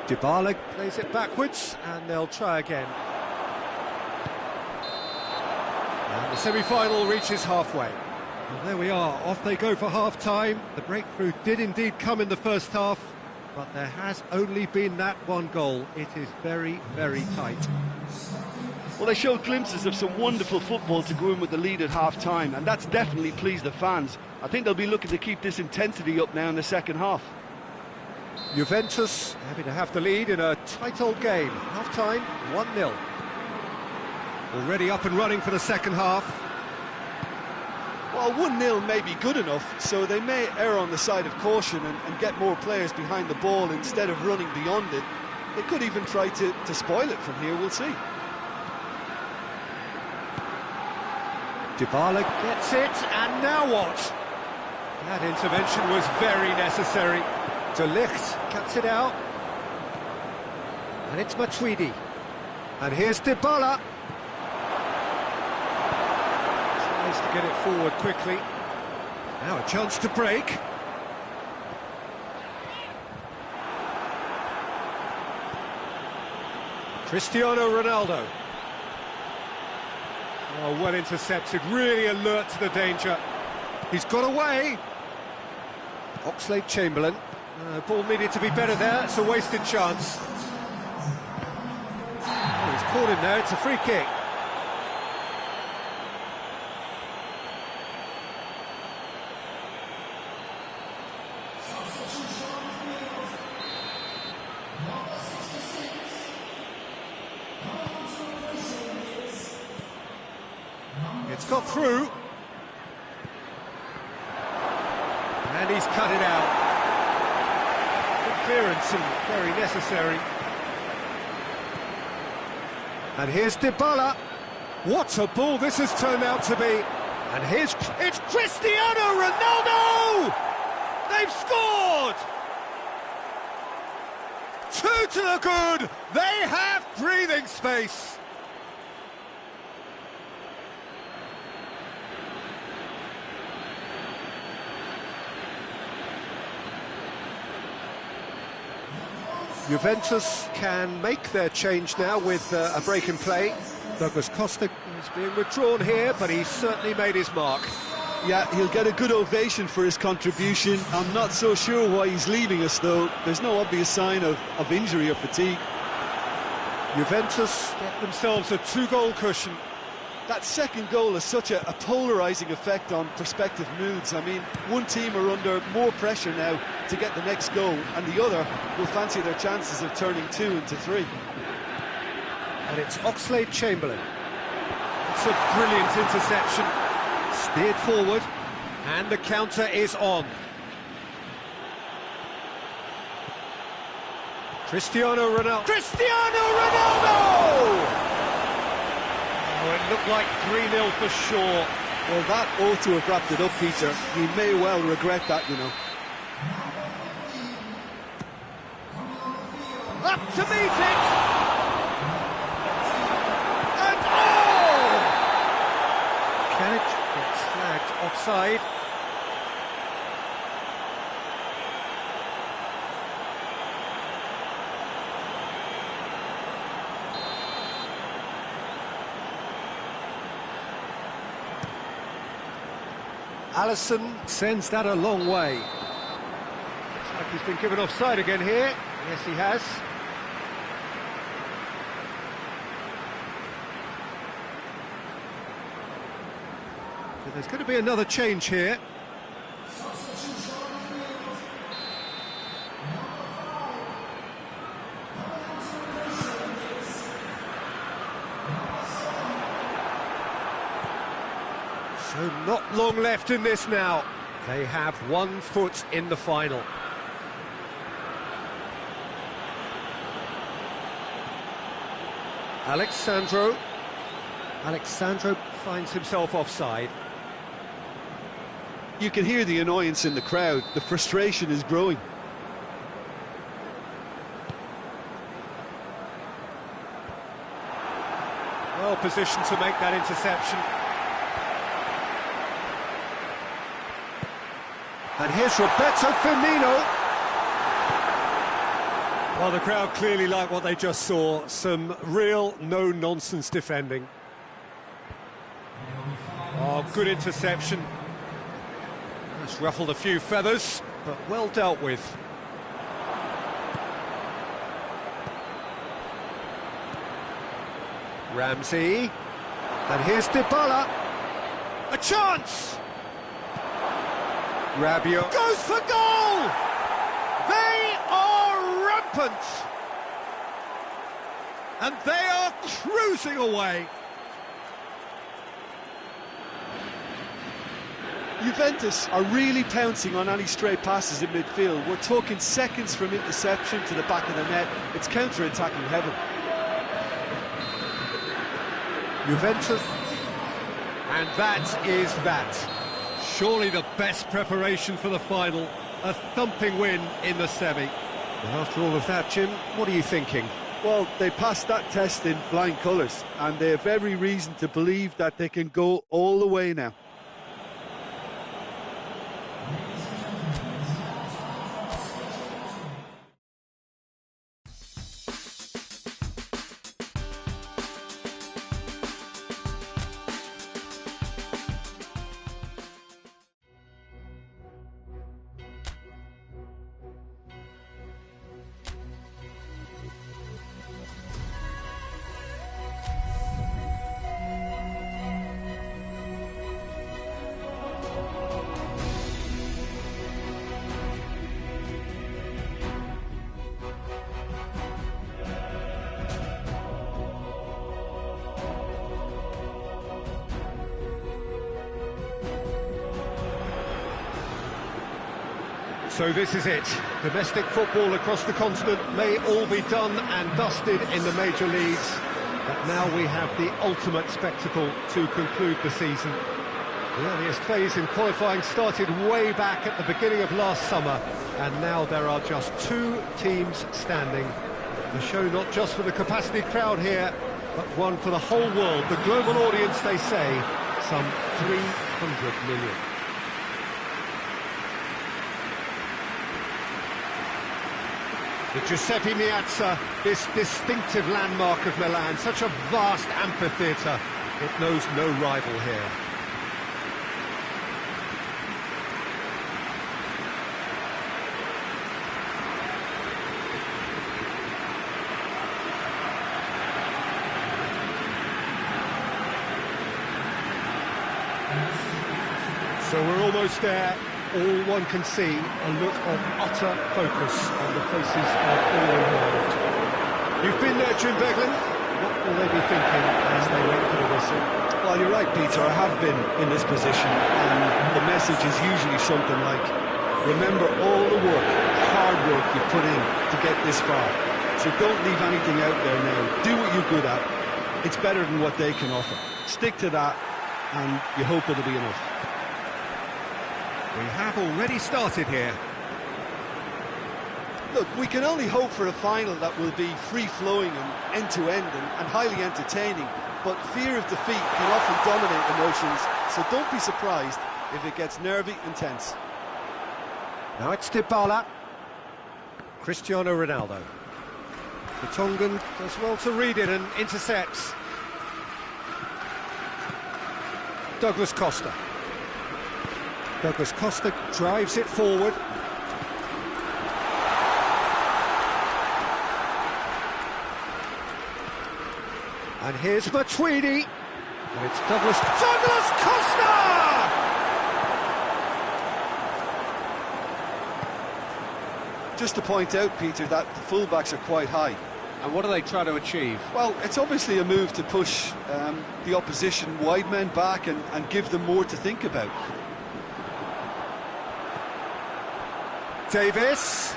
Dybala plays it backwards, and they'll try again. And the semi-final reaches halfway. Well, there we are, off they go for half-time. The breakthrough did indeed come in the first half, but there has only been that one goal. It is very, very tight. Well, they showed glimpses of some wonderful football to go in with the lead at half-time, and that's definitely pleased the fans. I think they'll be looking to keep this intensity up now in the second half. Juventus happy to have the lead in a tight old game. Half-time, 1-0. Already up and running for the second half. Well, 1-0 may be good enough, so they may err on the side of caution and get more players behind the ball instead of running beyond it. They could even try to spoil it from here, we'll see. Dybala gets it, and now what? That intervention was very necessary. De Ligt cuts it out. And it's Matuidi. And here's Dybala. Tries to get it forward quickly. Now a chance to break. Cristiano Ronaldo. Oh, well intercepted, really alert to the danger. He's got away. Oxlade-Chamberlain. Ball needed to be better there, it's a wasted chance. Oh, he's caught him there, it's a free kick. It's got through. And he's cut it out. Good clearance and very necessary. And here's Dybala. What a ball this has turned out to be. And it's Cristiano Ronaldo! They've scored! 2 to the good. They have breathing space. Juventus can make their change now with a break in play. Douglas Costa is being withdrawn here, but he's certainly made his mark. Yeah, he'll get a good ovation for his contribution. I'm not so sure why he's leaving us, though. There's no obvious sign of injury or fatigue. Juventus get themselves a 2-goal cushion. That second goal has such a polarising effect on prospective moods. I mean, one team are under more pressure now to get the next goal, and the other will fancy their chances of turning 2 into 3. And it's Oxlade-Chamberlain. It's a brilliant interception. Steered forward, and the counter is on. Cristiano Ronaldo! Oh, it looked like 3-0 for sure. Well, that ought to have wrapped it up, Peter. He may well regret that, you know. Up to meet it! And oh! Pjanic gets flagged offside. Alisson sends that a long way. Looks like he's been given offside again here. Yes, he has. So there's going to be another change here. So not long left in this now. They have 1 foot in the final. Alexandro finds himself offside. You can hear the annoyance in the crowd. The frustration is growing. Well positioned to make that interception. And here's Roberto Firmino. Well, the crowd clearly like what they just saw. Some real no-nonsense defending. Oh, good interception. That's ruffled a few feathers, but well dealt with. Ramsey. And here's Dybala. A chance! Rabiot goes for goal! They are rampant! And they are cruising away. Juventus are really pouncing on any stray passes in midfield. We're talking seconds from interception to the back of the net. It's counter-attacking heaven. Juventus. And that is that. Surely the best preparation for the final. A thumping win in the semi. And after all of that, Jim, what are you thinking? Well, they passed that test in flying colours, and they have every reason to believe that they can go all the way now. So this is it. Domestic football across the continent may all be done and dusted in the major leagues. But now we have the ultimate spectacle to conclude the season. The earliest phase in qualifying started way back at the beginning of last summer, and now there are just 2 teams standing. A show not just for the capacity crowd here, but one for the whole world. The global audience, they say, some 300 million. The Giuseppe Meazza, this distinctive landmark of Milan, such a vast amphitheatre, it knows no rival here. So we're almost there. All one can see, a look of utter focus on the faces of all involved. You've been there, Jim Beglin. What will they be thinking as they wait for the whistle? Well, you're right, Peter, I have been in this position, and the message is usually something like, remember all the work, hard work you've put in to get this far. So don't leave anything out there now. Do what you're good at. It's better than what they can offer. Stick to that, and you hope it'll be enough. We have already started here. Look, we can only hope for a final that will be free-flowing and end-to-end and highly entertaining, but fear of defeat can often dominate emotions, so don't be surprised if it gets nervy and tense. Now it's Dybala. Cristiano Ronaldo. The Tongan does well to read it and intercepts. Douglas Costa. Douglas Costa drives it forward. And here's Matuidi. And it's Douglas Costa! Just to point out, Peter, that the fullbacks are quite high. And what do they try to achieve? Well, it's obviously a move to push the opposition wide men back and give them more to think about. Davis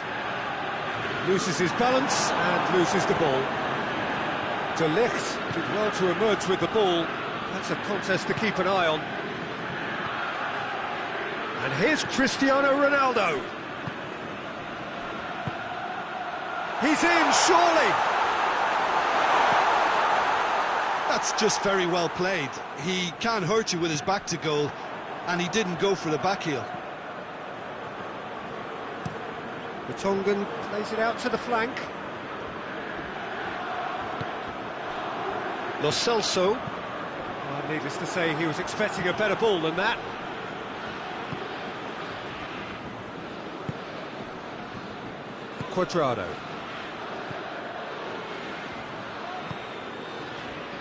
loses his balance and loses the ball. De Ligt did well to emerge with the ball. That's a contest to keep an eye on. And here's Cristiano Ronaldo. He's in, surely. That's just very well played. He can hurt you with his back to goal, and he didn't go for the back heel. The Tongan plays it out to the flank. Lo Celso. Well, needless to say, he was expecting a better ball than that. Cuadrado.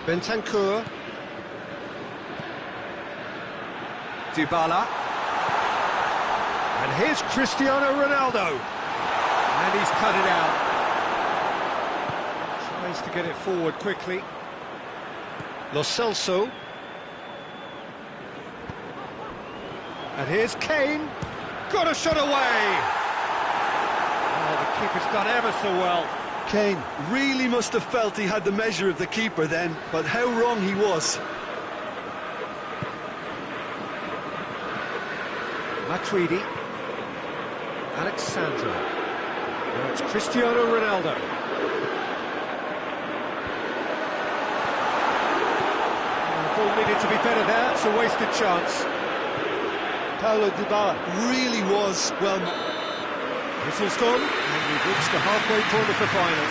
Bentancur. Dybala. And here's Cristiano Ronaldo. And he's cut it out. Tries to get it forward quickly. Lo Celso. And here's Kane. Got a shot away. Oh, the keeper's done ever so well. Kane really must have felt he had the measure of the keeper then, but how wrong he was. Matuidi. Alexandra. Now it's Cristiano Ronaldo. The ball needed to be better there. It's a wasted chance. Paulo Dybala really was, well... Whistle's gone, and we've reached the halfway point of the final.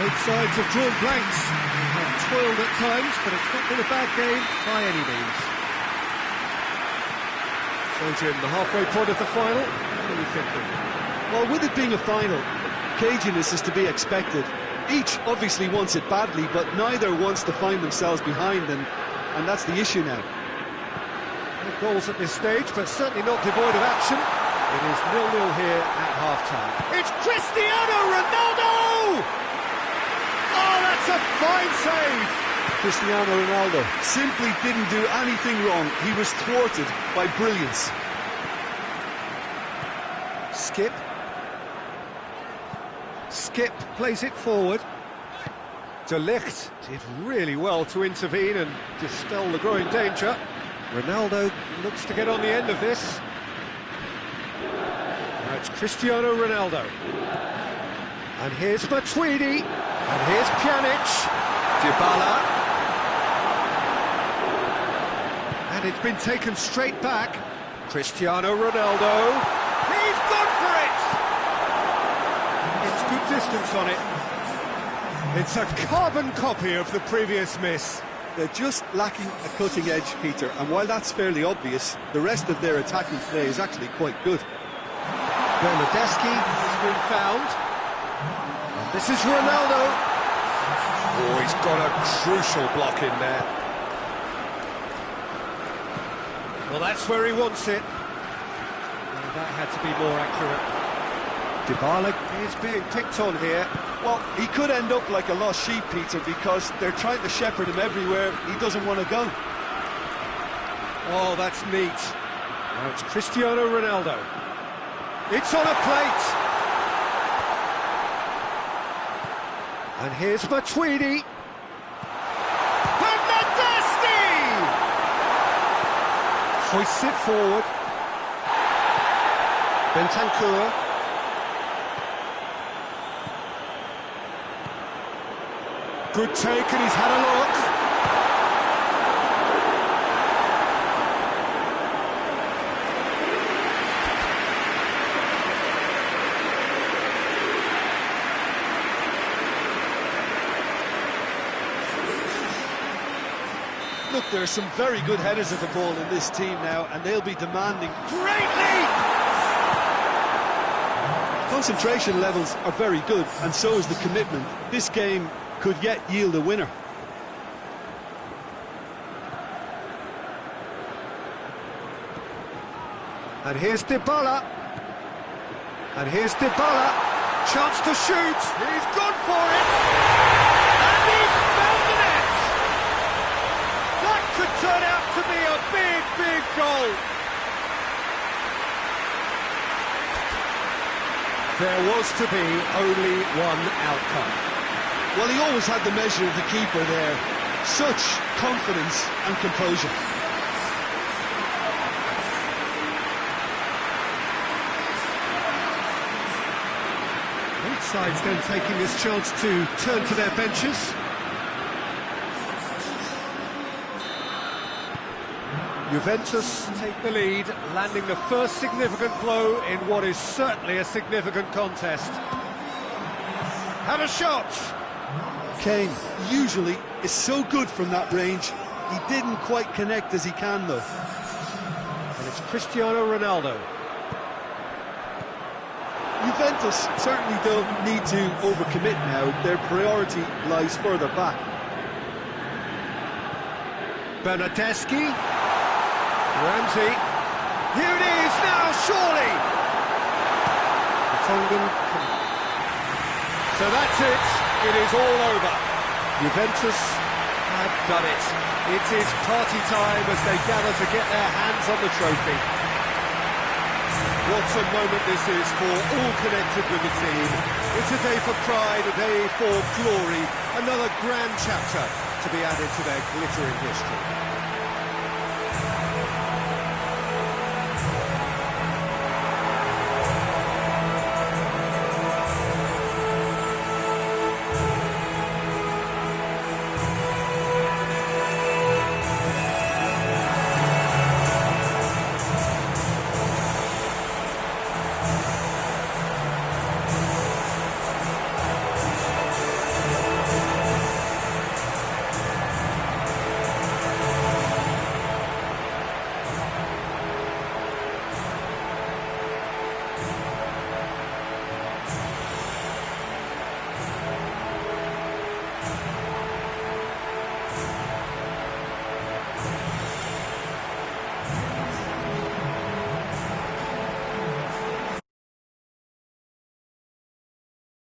Both sides have drawn blanks. They have toiled at times, but it's not been a bad game by any means. So, Jim, the halfway point of the final, what are you thinking? Well, with it being a final, caginess is to be expected. Each obviously wants it badly, but neither wants to find themselves behind, and that's the issue now. No goals at this stage, but certainly not devoid of action. It is 0-0 here at half-time. It's Cristiano Ronaldo! Oh, that's a fine save! Cristiano Ronaldo simply didn't do anything wrong. He was thwarted by brilliance. Skip plays it forward. De Ligt did really well to intervene and dispel the growing danger. Ronaldo looks to get on the end of this. Now it's Cristiano Ronaldo. And here's Matuidi. And here's Pjanic. Dybala. And it's been taken straight back. Cristiano Ronaldo. He's gone for it! It's good works on it. It's a carbon copy of the previous miss. They're just lacking a cutting edge, Peter, and while that's fairly obvious, the rest of their attacking play is actually quite good. Bernardeschi has been found. And this is Ronaldo. Oh, he's got a crucial block in there. Well, that's where he wants it. Well, that had to be more accurate. Dybala is being picked on here. Well, he could end up like a lost sheep, Peter, because they're trying to shepherd him everywhere he doesn't want to go. Oh, that's neat. Now it's Cristiano Ronaldo. It's on a plate. And here's Matuidi. Bernardeschi! Hoists it forward. Bentancur. Good take, and he's had a look. Look, there are some very good headers of the ball in this team now, and they'll be demanding. Great leap! Concentration levels are very good, and so is the commitment. This game could yet yield a winner. And here's Dybala. And here's Dybala. Chance to shoot. He's gone for it. And he's found the net. That could turn out to be a big, big goal. There was to be only one outcome. Well, he always had the measure of the keeper there. Such confidence and composure. Both sides then taking this chance to turn to their benches. Juventus take the lead, landing the first significant blow in what is certainly a significant contest. Have a shot! Kane usually is so good from that range. He didn't quite connect as he can, though. And it's Cristiano Ronaldo. Juventus certainly don't need to overcommit now. Their priority lies further back. Bernardeschi. Ramsey. Here it is now, surely! Tongan. So that's it. It is all over. Juventus have done it. It is party time as they gather to get their hands on the trophy. What a moment this is for all connected with the team. It's a day for pride, a day for glory, another grand chapter to be added to their glittering history.